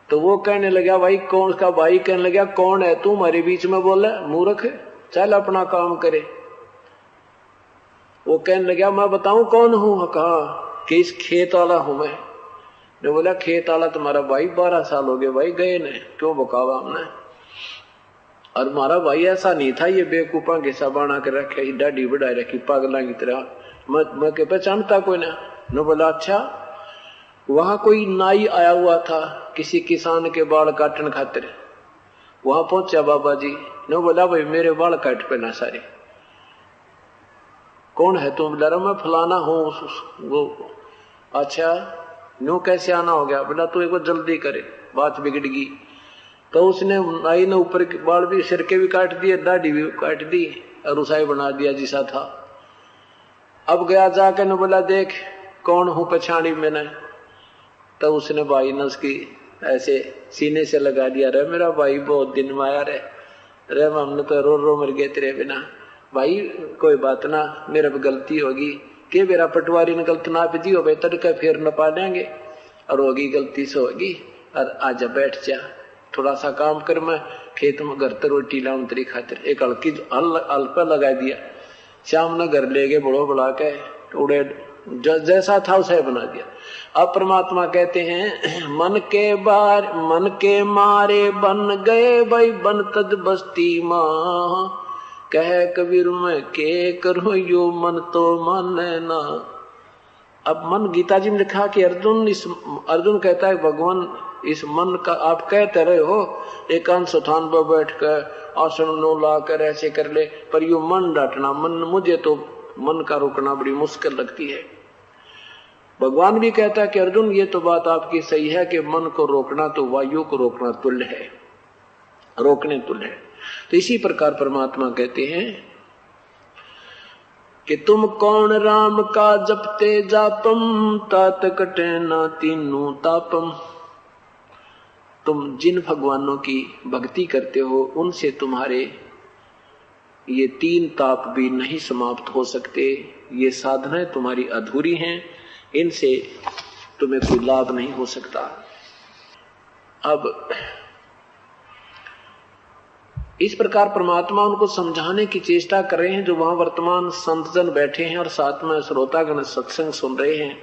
तो वो कहने लगा भाई कौन का भाई, कहने लगा कौन है तू हमारे बीच में बोले, मूर्ख, चल अपना काम करे। वो कहने लगा मैं बताऊं कौन हूं, कहा कि इस खेत वाला हूं मैं। ने बोला खेत वाला तुम्हारा भाई, 12 साल हो गए भाई गए ने, क्यों बकावा हमने, और हमारा भाई ऐसा नहीं था, ये बेवकूफा घिसा बना के रखे, दाढ़ी बढ़ाई रखी पागला की तरह, मैं के पहचानता कोई ना। ने बोला अच्छा, वहां कोई नाई आया हुआ था किसी किसान के बाल काटने खातिर, वहां पहुंचा बाबा जी। ने बोला भाई मेरे बाल काट पे ना सारे, कौन है तुम? बोला मैं फलाना हूं। वो अच्छा न्यू कैसे आना हो गया? बोला तू एक बार जल्दी करे, बात बिगड़ गई। तो उसने नाई ने ऊपर के बाल भी, सिर के भी काट दिए, दाढ़ी भी काट दी और उसाई बना दिया जैसा था। अब गया जाके ने बोला देख कौन हूं, पहचानी मैंने। तो उसने भाई ने उसकी ऐसे सीने से लगा दिया, रे मेरा भाई बहुत दिन में आया रे हमने तो रो मर गए तेरे बिना। भाई कोई बात ना, मेरे पे गलती होगी, के मेरा पटवारी ने गलत ना दी हो, तड़के फिर न पा लेंगे, और होगी गलती से होगी, और आजा बैठ जा, थोड़ा सा काम कर, मैं खेत में घर तर रोटी लाऊं तेरी खातिर। एक हल्की हल्का लगा दिया, शाम ने घर ले गए, बड़ो बड़ा के उड़े जैसा था उसे बना दिया। अब परमात्मा कहते हैं मन के मारे बन गए भाई बन तद बस्ती मां, कह कबीर में के करो यो मन तो माने ना। अब मन, गीता जी में लिखा कि अर्जुन कहता है भगवान इस मन का आप कहते रहे हो एकांत स्थान पर बैठ कर आसन नो ला कर ऐसे कर ले, पर यो मन डांटना, मन मुझे तो मन का रोकना बड़ी मुश्किल लगती है। भगवान भी कहता है कि अर्जुन ये तो बात आपकी सही है कि मन को रोकना तो वायु को रोकना तुल्य है, रोकने तुल्य है। तो इसी प्रकार परमात्मा कहते हैं कि तुम कौन राम का जपते जापम, तात कटे ना तीनों तापम। तुम जिन भगवानों की भक्ति करते हो उनसे तुम्हारे ये 3 ताप भी नहीं समाप्त हो सकते, ये साधनाएं तुम्हारी अधूरी हैं, इनसे तुम्हें कोई लाभ नहीं हो सकता। अब इस प्रकार परमात्मा उनको समझाने की चेष्टा कर रहे हैं जो वहां वर्तमान संतजन बैठे हैं और साथ में श्रोतागण सत्संग सुन रहे हैं।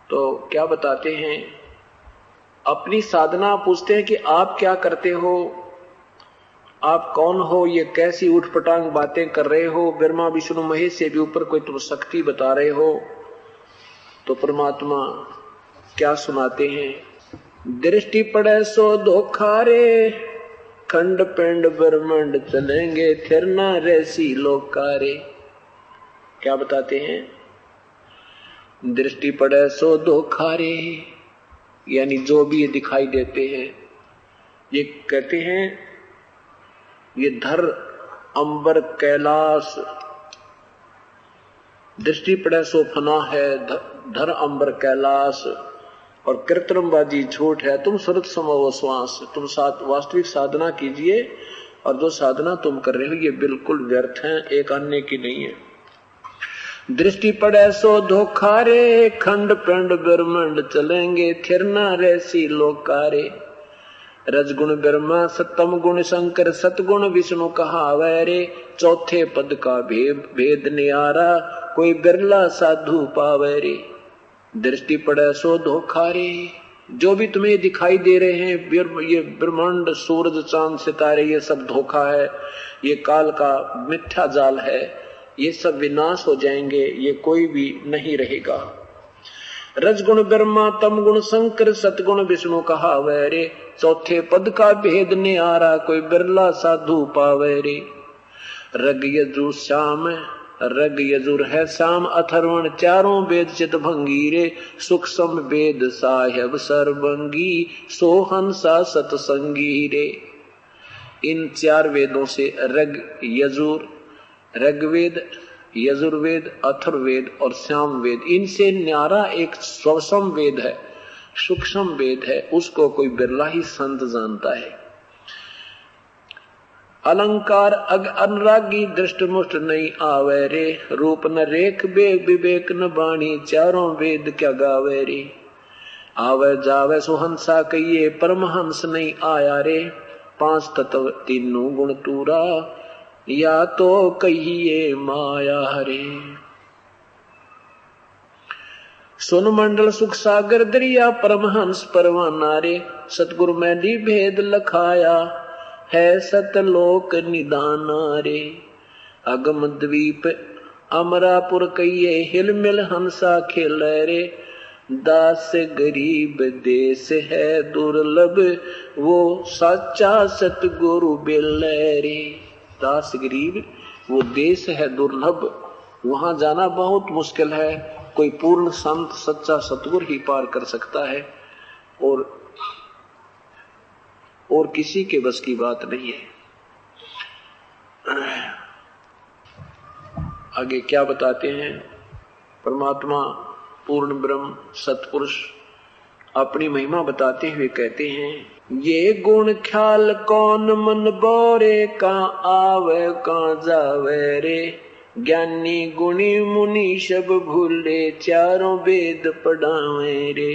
तो क्या बताते हैं, अपनी साधना पूछते हैं कि आप क्या करते हो, आप कौन हो, ये कैसी उठपटांग बातें कर रहे हो, ब्रह्मा विष्णु महेश से भी ऊपर कोई तुम शक्ति बता रहे हो। तो परमात्मा क्या सुनाते हैं, दृष्टि पड़े सो धोखा रे, खंड पिंड ब्रह्मांड चलेंगे फिर ना रेसी लोकारे। क्या बताते हैं, दृष्टि पड़े सो धोखा रे, यानी जो भी ये दिखाई देते हैं, ये कहते हैं ये धर अंबर कैलाश, दृष्टि पड़े सो फना है, धर अंबर कैलाश, और कृत्रिमबाजी झूठ है, तुम सुरत समो श्वास। तुम वास्तविक साधना कीजिए और जो साधना तुम कर रहे हो ये बिल्कुल व्यर्थ है, एक अन्य की नहीं है। दृष्टि पड़े सो धोखा रे, खंड पिंड ब्रह्मांड चलेंगे, थिर न रहसी लोकारे। रजगुण ब्रह्मा सतम गुण शंकर, सतगुण विष्णु कहावे रे। चौथे पद का भेद नियारा, कोई बिरला साधु पावे रे। दृष्टि पड़े सो धोखा रे, जो भी तुम्हें दिखाई दे रहे हैं ये ब्रह्मांड, सूरज चांद सितारे, ये सब धोखा है, ये काल का मिथ्या जाल है, ये सब विनाश हो जाएंगे, ये कोई भी नहीं रहेगा। रजगुण ब्रह्मा तम गुण शंकर, सतगुण विष्णु कहावे रे। चौथे पद का भेद नियारा, कोई बिरला साधु पावे रे। रग यजुर श्याम, रग यजुर है श्याम अथर्वण, चारों वेद चित भंगी रे। सूक्ष्म वेद साहेब सर्वंगी, सोहंसा सतसंगी रे। इन चार वेदों से रग यजुर, ऋग्वेद, यजुर्वेद, अथर्ववेद और सामवेद, इनसे न्यारा एक सूक्ष्म वेद है, सूक्ष्म वेद है, उसको कोई बिरला ही संत जानता है। अलंकार अग अनुरागी, दृष्ट मुष्ट नहीं आवे रे। रूप न रेख बेग विवेक न बाणी, चारों वेद क्या गावे रे। आवे जावे सुहंसा कहिए, परमहंस नहीं आया रे। पांच तत्व तीनों गुण तूरा, या तो कहिए माया रे। सुन मंडल सुख सागर दरिया, परमहंस परवाना रे। सतगुरु में दी भेद लखाया, है सतलोक निदाना रे। अगम द्वीप अमरापुर कहिए, हिल मिल हंसा खेल रे। दास गरीब देश है दुर्लभ, वो साचा सतगुरु बिल रे। दास गरीब वो देश है दुर्लभ, वहां जाना बहुत मुश्किल है, कोई पूर्ण संत सच्चा सतगुरु ही पार कर सकता है, और किसी के बस की बात नहीं है। आगे क्या बताते हैं परमात्मा पूर्ण ब्रह्म सतपुरुष अपनी महिमा बताते हुए कहते हैं, ये गुण ख्याल कौन मन बोरे, का आवे का जावे रे। ज्ञानी गुणी मुनि सब भूले, चारों वेद पढ़ावे रे।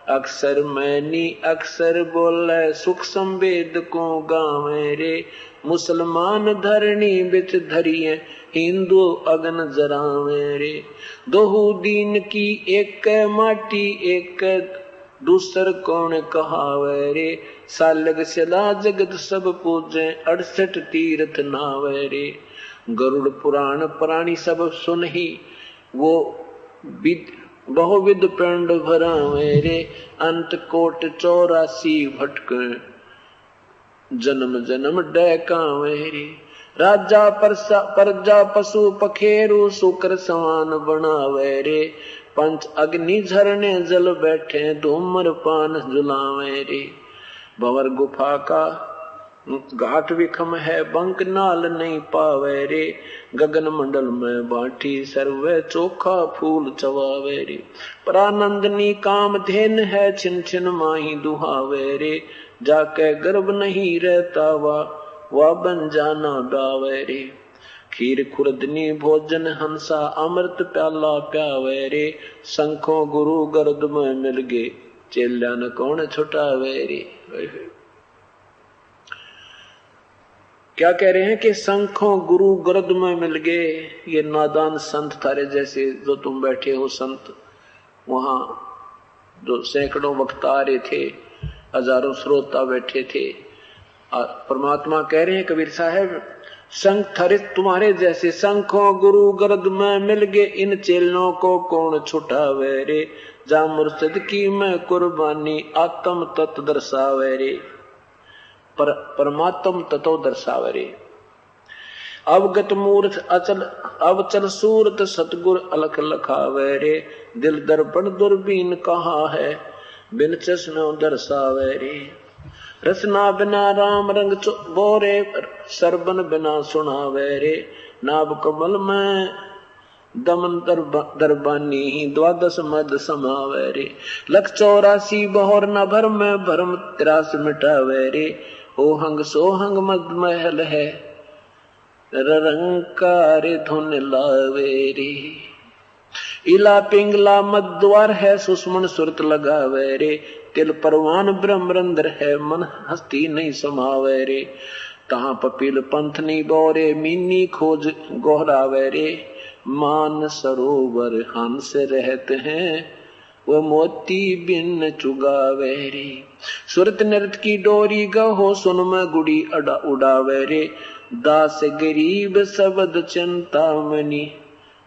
अक्सर मैनी अक्सर बोले, सूक्ष्म वेद को गावे रे। मुसलमान धरणी बिच धरिए, हिंदू अगन जरावे रे। दोहू दीन की एक माटी, एक दूसर कौन कहावे रे। सालग सदा जगत सब पूजे, 68 तीर्थ नावे रे। गरुड़ पुराण प्राणी सब सुनही, वो बहुविध पिंड भरावे रे। अंत कोट 84 भटक, जन्म जन्म डहकावे रे। राजा प्रजा पशु पखेरु, शुक्र समान बनावे रे। पंच अग्नि झरने जल बैठे, धूमर पान जुलावे रे। भंवर गुफा का घाट विखम है, बंक नाल नहीं पावे रे। गगन मंडल में बाटी सर्वे, चोखा फूल चवावे रे। परानंदनी काम धेन है, छिन छिन माही दुहावे रे। जाके गर्भ नहीं रहता, वा बन जाना गावे रे। खीर खुरदनी भोजन हंसा, अमृत प्याला प्यावे रे। शंखों गुरु गर्द में मिल गे, चेल्या न कौन छुटावे रे। क्या कह रहे हैं कि शंखों गुरु गर्द में मिल गए। ये नादान संत थारे जैसे जो तुम बैठे हो संत, वहां जो सैकड़ों वक्ता आ रहे थे, हजारों श्रोता बैठे थे। परमात्मा कह रहे हैं कबीर साहब, संख थरित तुम्हारे जैसे शंखों गुरु गर्द में मिल गए, इन चेलों को कौन छुटावे रे। जा मुर्शिद की मैं कुर्बानी, आत्म तत्व दर्शावे रे। परमात्म तत्व दर्शावे रे। अवगत मूर्ख अचल अवचल सूरत, सतगुर अलख लखावे रे। दिल दर्पण दूरबीन कहा है, बिन चश्मे दर्शावे रे। रसना बिना राम रंग बोरे, सरबन बिना सुनावे रे। नाभ कमल में दमन दरबानी, द्वादश मद समावे रे। लख 84 बहोर न भर में, भरम 83 मिटावे रे। ओहंग सोहंग मद महल है, रंकार धुन लावे रे। इला पिंगला मद्वार है, सुषमन सुरत लगावे रे। तिल परवान ब्रह्मरंद्र है, मन हस्ती नहीं समावे रे। तहां पपील पंथ नहीं बोरे, मीनी खोज गोहरावे रे। मान सरोवर हंस रहते हैं, वो मोती बिन चुगावे रे। सुरत नृत की डोरी गहो, सुन में गुड़ी उड़ावे रे। दास गरीब शब्द चिंतामणि,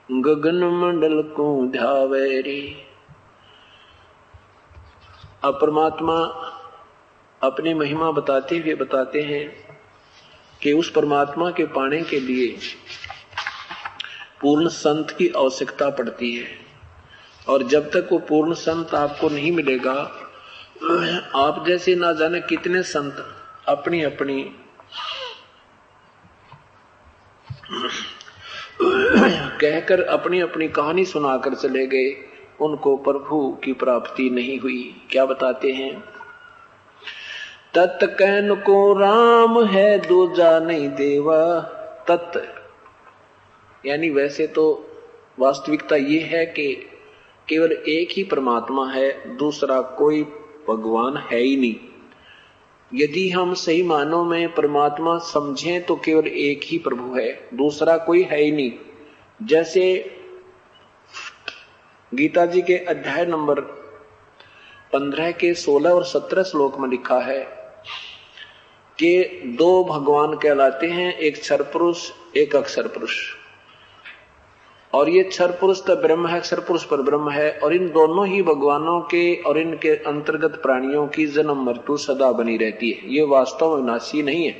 गगन मंडल को ध्यावे रे। अब परमात्मा अपनी महिमा बताते हुए बताते हैं कि उस परमात्मा के पाने के लिए पूर्ण संत की आवश्यकता पड़ती है, और जब तक वो पूर्ण संत आपको नहीं मिलेगा, आप जैसे ना जाने कितने संत अपनी अपनी कहकर अपनी अपनी कहानी सुनाकर चले गए, उनको प्रभु की प्राप्ति नहीं हुई। क्या बताते हैं? तत् कहन को राम है, दूजा नहीं देवा। तत् यानी वैसे तो वास्तविकता ये है कि केवल एक ही परमात्मा है, दूसरा कोई भगवान है ही नहीं। यदि हम सही मानों में परमात्मा समझें तो केवल एक ही प्रभु है, दूसरा कोई है ही नहीं। जैसे गीता जी के अध्याय नंबर 15 के 16 और 17 श्लोक में लिखा है कि दो भगवान कहलाते हैं, एक क्षर पुरुष एक अक्षर पुरुष। और ये क्षर पुरुष तो ब्रह्म है, अक्षर पुरुष पर ब्रह्म है, और इन दोनों ही भगवानों के और इनके अंतर्गत प्राणियों की जन्म मृत्यु सदा बनी रहती है। ये वास्तव में विनाशी नहीं है।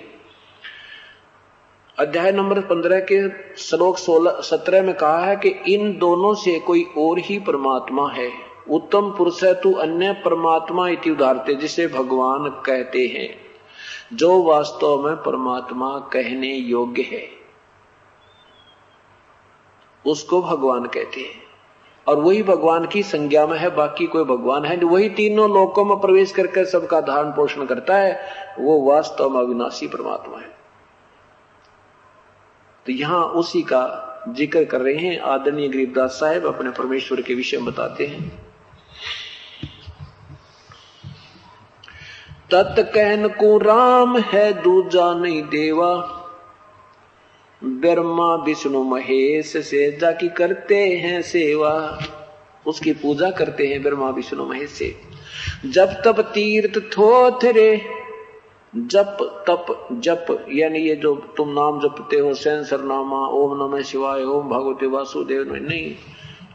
अध्याय नंबर 15 के श्लोक 17 में कहा है कि इन दोनों से कोई और ही परमात्मा है। उत्तम पुरुष है तू अन्य परमात्मा इति उदाहरते, जिसे भगवान कहते हैं, जो वास्तव में परमात्मा कहने योग्य है उसको भगवान कहते हैं, और वही भगवान की संज्ञा में है, बाकी कोई भगवान है। वही तीनों लोकों में प्रवेश करके सबका धारण पोषण करता है, वो वास्तव में अविनाशी परमात्मा है। तो यहां उसी का जिक्र कर रहे हैं आदरणीय गरीबदास साहब, अपने परमेश्वर के विषय में बताते हैं। तत् कहन को राम है, दूजा नहीं देवा। ब्रह्मा विष्णु महेश से जाकी करते हैं सेवा, उसकी पूजा करते हैं ब्रह्मा विष्णु महेश से। जप तप तीर्थ थोथरे, जप तप जप यानी ये जो तुम नाम जपते हो, सेंसर नामा, ओम नमः शिवाय, ओम भगवते वासुदेव नहीं,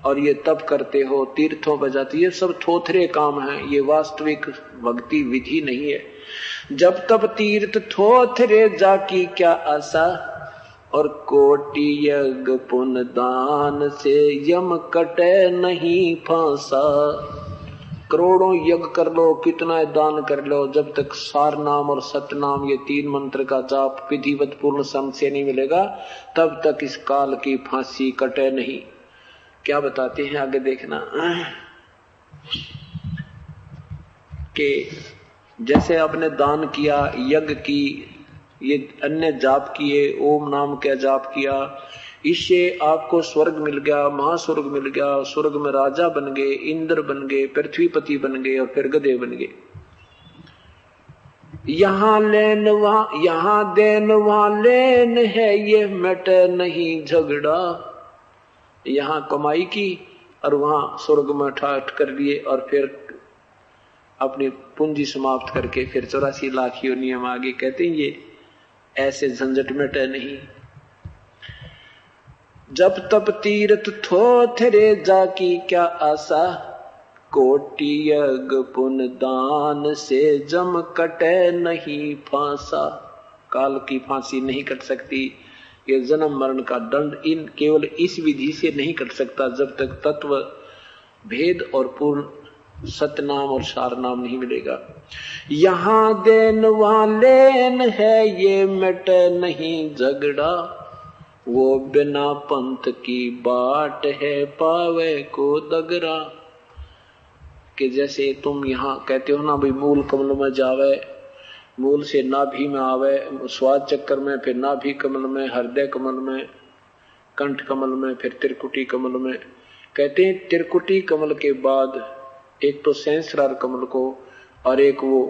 और ये तप करते हो, तीर्थों पर जाती, ये सब थोथरे काम हैं, ये वास्तविक भक्ति विधि नहीं है। जब तप तीर्थ थोथरे जाकी क्या आशा, और कोटि यज्ञ पुण्य दान से यम कटे नहीं फांसा। करोड़ों यज्ञ कर लो, कितना दान कर लो, जब तक सार नाम और सत्य नाम ये 3 मंत्र का जाप विधिवत पूर्ण संत से नहीं मिलेगा, तब तक इस काल की फांसी कटे नहीं। क्या बताते हैं आगे देखना कि जैसे आपने दान किया, यज्ञ की, ये अन्य जाप किए, ओम नाम का जाप किया, इससे आपको स्वर्ग मिल गया, महास्वर्ग मिल गया, स्वर्ग में राजा बन गए, इंद्र बन गए, पृथ्वीपति बन गए, और फिर गधे बन गए। यहाँ लेन वहां, यहाँ देन वहां लेन है, ये मिटे नहीं झगड़ा। यहाँ कमाई की और वहां स्वर्ग में ठाठ कर लिए, और फिर अपनी पूंजी समाप्त करके फिर 84 लाख योनियों में आगे। कहते हैं ये ऐसे झंझट मिटे नहीं। जब तप तीर्थ थोथरे जाकी क्या आशा, कोटि यज्ञ पुण्य दान से जम कटे नहीं फांसा। काल की फांसी नहीं कट सकती, ये जन्म मरण का दंड इन केवल इस विधि से नहीं कट सकता, जब तक तत्व भेद और पूर्ण सतनाम और सार नाम नहीं मिलेगा। यहाँ देन वहां लेन है, ये मिटे नहीं झगड़ा। वो बिना पंथ की बाट है, पावे को दगरा। कि जैसे तुम यहाँ कहते हो ना भाई मूल कमल में जावे, मूल से नाभि में आवे, स्वाद चक्कर में, फिर नाभि कमल में, हृदय कमल में, कंठ कमल में, फिर त्रिकुटी कमल में। कहते हैं त्रिकुटी कमल के बाद एक तो सहस्रार कमल को और एक वो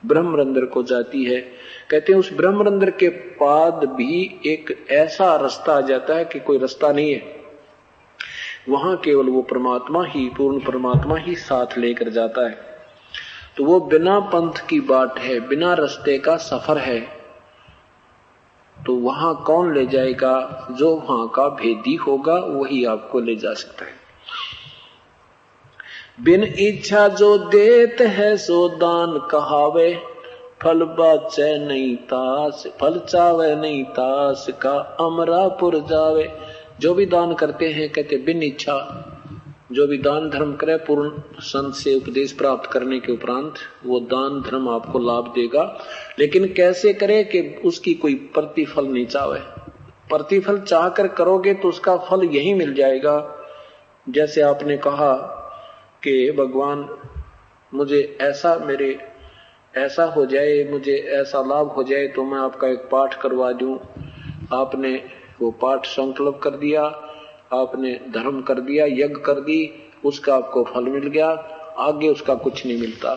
ब्रह्मरंध्र को जाती है। कहते हैं उस ब्रह्मरंध्र के बाद भी एक ऐसा रास्ता आ जाता है कि कोई रास्ता नहीं है, वहां केवल वो परमात्मा ही, पूर्ण परमात्मा ही साथ लेकर जाता है। तो वो बिना पंथ की बाट है, बिना रास्ते का सफर है। तो वहां कौन ले जाएगा? जो वहां का भेदी होगा वही आपको ले जा सकता है। बिन इच्छा जो देत है सो दान कहावे, फल बाचे नहीं तास, फल चावे नहीं तास का अमरापुर जावे। जो भी दान करते हैं, कहते बिन इच्छा, जो भी दान धर्म करे पूर्ण संत से उपदेश प्राप्त करने के उपरांत वो दान धर्म आपको लाभ देगा। लेकिन कैसे करे कि उसकी कोई प्रतिफल नहीं चाहे। प्रतिफल चाह कर करोगे तो उसका फल यही मिल जाएगा। जैसे आपने कहा कि भगवान मुझे ऐसा, मेरे ऐसा हो जाए, मुझे ऐसा लाभ हो जाए तो मैं आपका एक पाठ करवा दूं। आपने वो पाठ संकल्प कर दिया, आपने धर्म कर दिया, यज्ञ कर दी, उसका आपको फल मिल गया, आगे उसका कुछ नहीं मिलता।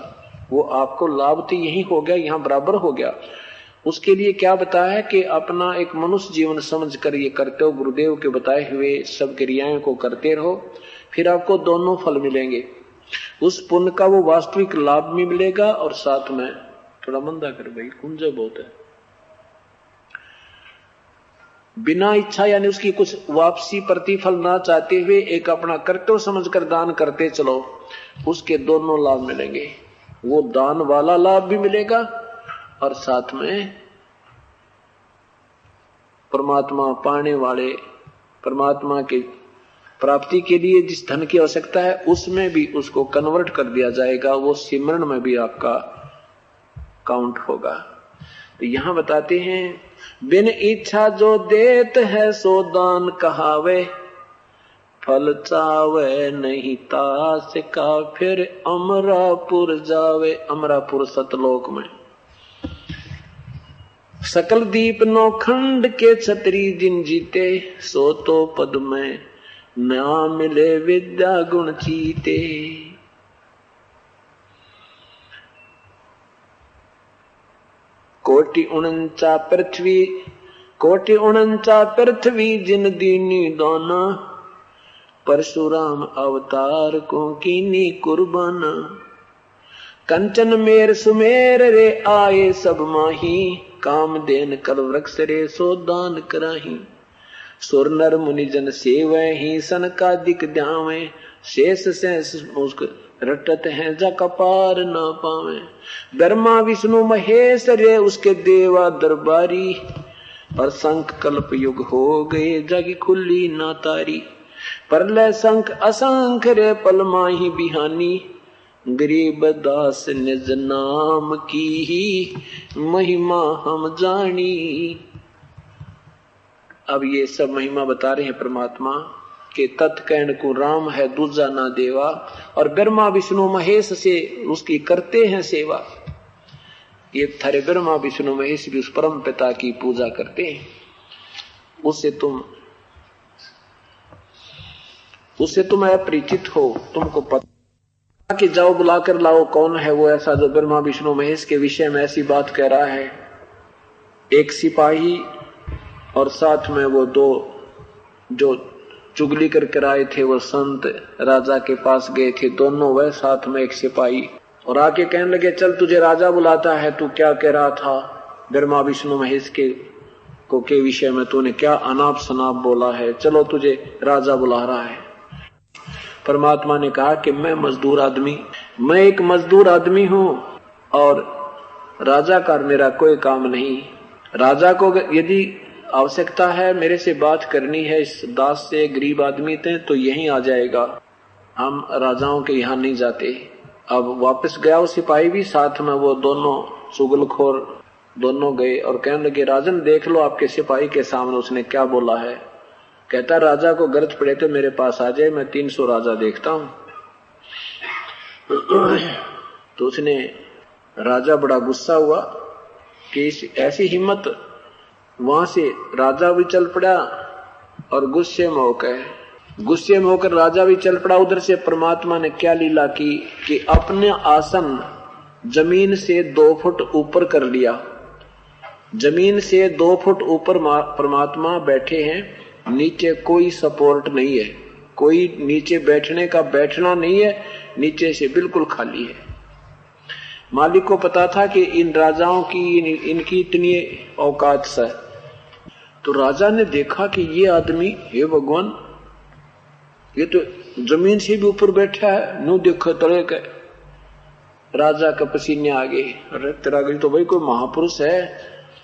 वो आपको लाभ तो यही हो गया, यहाँ बराबर हो गया। उसके लिए क्या बताया कि अपना एक मनुष्य जीवन समझ कर ये करते हो, गुरुदेव के बताए हुए सब क्रियाओं को करते रहो, फिर आपको दोनों फल मिलेंगे। उस पुण्य का वो वास्तविक लाभ भी मिलेगा और साथ में थोड़ा मंदा कर भाई, कुंजा बहुत है। बिना इच्छा यानी उसकी कुछ वापसी प्रतिफल ना चाहते हुए एक अपना कर्तव्य समझकर दान करते चलो, उसके दोनों लाभ मिलेंगे। वो दान वाला लाभ भी मिलेगा और साथ में परमात्मा पाने वाले, परमात्मा की प्राप्ति के लिए जिस धन की आवश्यकता है उसमें भी उसको कन्वर्ट कर दिया जाएगा। वो सिमरण में भी आपका काउंट होगा। तो यहां बताते हैं बिन इच्छा जो देत है सो दान कहावे, फल चावे नहीं तास का फिर अमरापुर जावे। अमरापुर सतलोक में सकल दीप नौखंड के छतरी जिन जीते, सो तो पद में ना मिले विद्या गुण चीते। कोटि उनंचा पृथ्वी, कोटि उनंचा पृथ्वी जिन दीनी दाना, परशुराम अवतार को कीनी कुर्बान। कंचन मेर सुमेर रे आए सब माही, काम देन कल वृक्ष रे सो दान कराही। सुर नर मुनि जन सेवै ही सन का दिक ध्यावे, शेष शेष मुस्क रटत हैं जा कपार ना पावे। ब्रह्मा विष्णु महेश रे उसके देवा दरबारी, और शंख कल्प युग हो गए जगी खुली ना तारी। परलय शंख असंख रे पल माही बिहानी, गरीब दास निज नाम की ही महिमा हम जानी। अब ये सब महिमा बता रहे हैं परमात्मा के तत्कैन को राम है दूजा ना देवा, और ब्रह्मा विष्णु महेश से उसकी करते हैं सेवा। ये थारे ब्रह्मा विष्णु महेश भी उस परम पिता की पूजा करते हैं। उससे तुम अपरिचित हो, तुमको पता कि जाओ बुलाकर लाओ कौन है वो ऐसा जो ब्रह्मा विष्णु महेश के विषय में ऐसी बात कह रहा है। एक सिपाही और साथ में वो दो जो चुगली करके आए थे, वो संत राजा के पास गए थे, दोनों वह साथ में एक सिपाही, और आके कहने लगे चल तुझे राजा बुलाता है, तू क्या कह रहा था ब्रह्मा विष्णु महेश के विषय में, तूने क्या अनाप शनाप बोला है, चलो तुझे राजा बुला रहा है। परमात्मा ने कहा कि मैं एक मजदूर आदमी हूं और राजा का मेरा कोई काम नहीं। राजा को यदि आवश्यकता है मेरे से बात करनी है इस दास से, गरीब आदमी थे, तो यहीं आ जाएगा, हम राजाओं के यहाँ नहीं जाते। अब वापस गया वो सिपाही भी, साथ में वो दोनों चुगलखोर दोनों गए और कहने लगे राजन देख लो आपके सिपाही के सामने उसने क्या बोला है। कहता राजा को गरज पड़े तो मेरे पास आ जाए, मैं 300 राजा देखता हूं। तो उसने राजा बड़ा गुस्सा हुआ कि ऐसी हिम्मत। वहां से राजा भी चल पड़ा और गुस्से में होकर राजा भी चल पड़ा। उधर से परमात्मा ने क्या लीला की कि अपने आसन जमीन से 2 फुट ऊपर कर लिया। जमीन से 2 फुट ऊपर परमात्मा बैठे हैं, नीचे कोई सपोर्ट नहीं है, कोई नीचे बैठने का बैठना नहीं है, नीचे से बिल्कुल खाली है। मालिक को पता था कि इन राजाओं की इनकी इतनी औकात है। तो राजा ने देखा कि ये आदमी, हे भगवान, ये तो जमीन से भी ऊपर बैठा है, नु देखो तले के। राजा का पसीने आ गए। अरे तेरा गई तो भाई कोई महापुरुष है,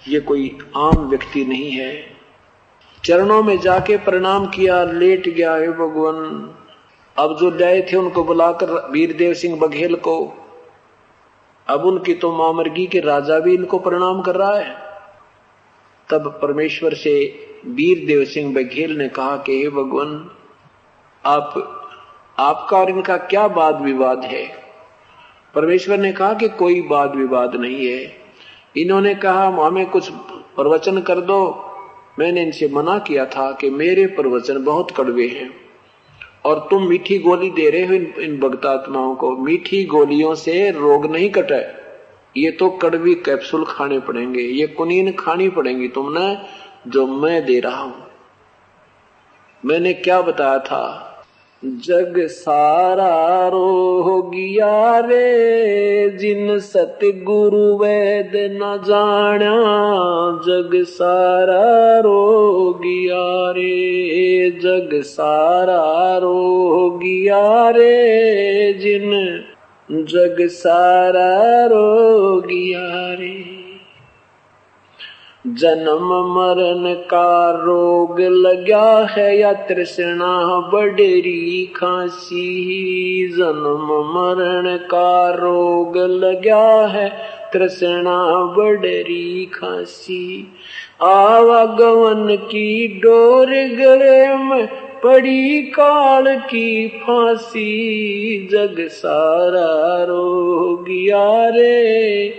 ये कोई आम व्यक्ति नहीं है। चरणों में जाके प्रणाम किया, लेट गया। हे भगवान, अब जो लाए थे उनको बुलाकर वीरदेव सिंह बघेल को, अब उनकी तो मामरगी के राजा भी इनको प्रणाम कर रहा है। तब परमेश्वर से वीरदेव सिंह बघेल ने कहा कि हे भगवान, आपका और इनका क्या वाद विवाद है? परमेश्वर ने कहा कि कोई वाद विवाद नहीं है। इन्होंने कहा हमें कुछ प्रवचन कर दो। मैंने इनसे मना किया था कि मेरे प्रवचन बहुत कड़वे हैं और तुम मीठी गोली दे रहे हो इन भक्तात्माओं को। मीठी गोलियों से रोग नहीं कटे, ये तो कड़वी कैप्सूल खाने पड़ेंगे, ये कुनीन खानी पड़ेंगी तुमने, जो मैं दे रहा हूं। मैंने क्या बताया था? जग सारा रोगिया रे, जिन सतगुरु वेद न जाना। जग सारा रोगिया रे, जग सारा रोगिया रे, जिन जग सारा रोगिया रे। जन्म मरण का रोग लगा है या तृष्णा बडरी खांसी। जन्म मरण का रोग लगा है, तृष्णा बडरी खांसी। आवागमन की डोर गले में पड़ी काल की फांसी। जग सारा रोगिया रे,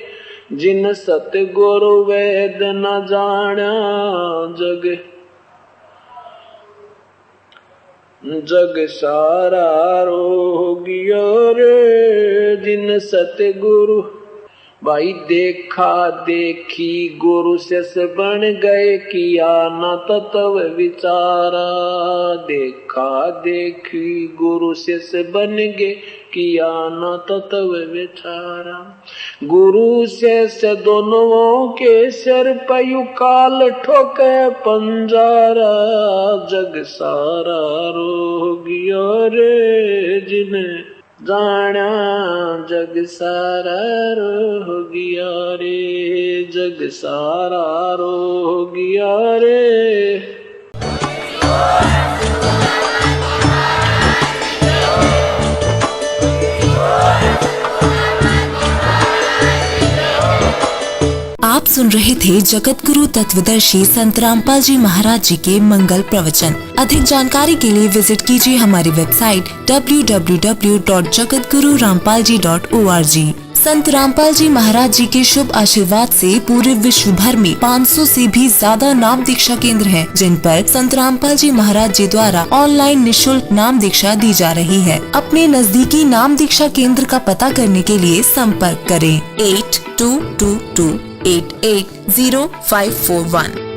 जिन सतगुरु वेद न जाना। जग सारा रोगिया रे, जिन सतगुरु। भाई देखा देखी गुरु से बन गए, किया न तत्व विचारा। देखा देखी गुरु से बन गए, किया न तत्व विचारा। गुरु से दोनों के सिर पयु काल ठोके पंजारा। जग सारा रोगिया रे, जिन्हें जाना। जग सारा रोगिया रे, जग सारा रोगिया रे। आप सुन रहे थे जगत गुरु तत्वदर्शी संत रामपाल जी महाराज जी के मंगल प्रवचन। अधिक जानकारी के लिए विजिट कीजिए हमारी वेबसाइट www.jagatgururampalji.org। संत रामपाल जी महाराज जी के शुभ आशीर्वाद से पूरे विश्व भर में 500 से भी ज्यादा नाम दीक्षा केंद्र हैं, जिन पर संत रामपाल जी महाराज जी द्वारा ऑनलाइन निशुल्क नाम दीक्षा दी जा रही है। अपने नजदीकी नाम दीक्षा केंद्र का पता करने के लिए संपर्क करें 8222880541।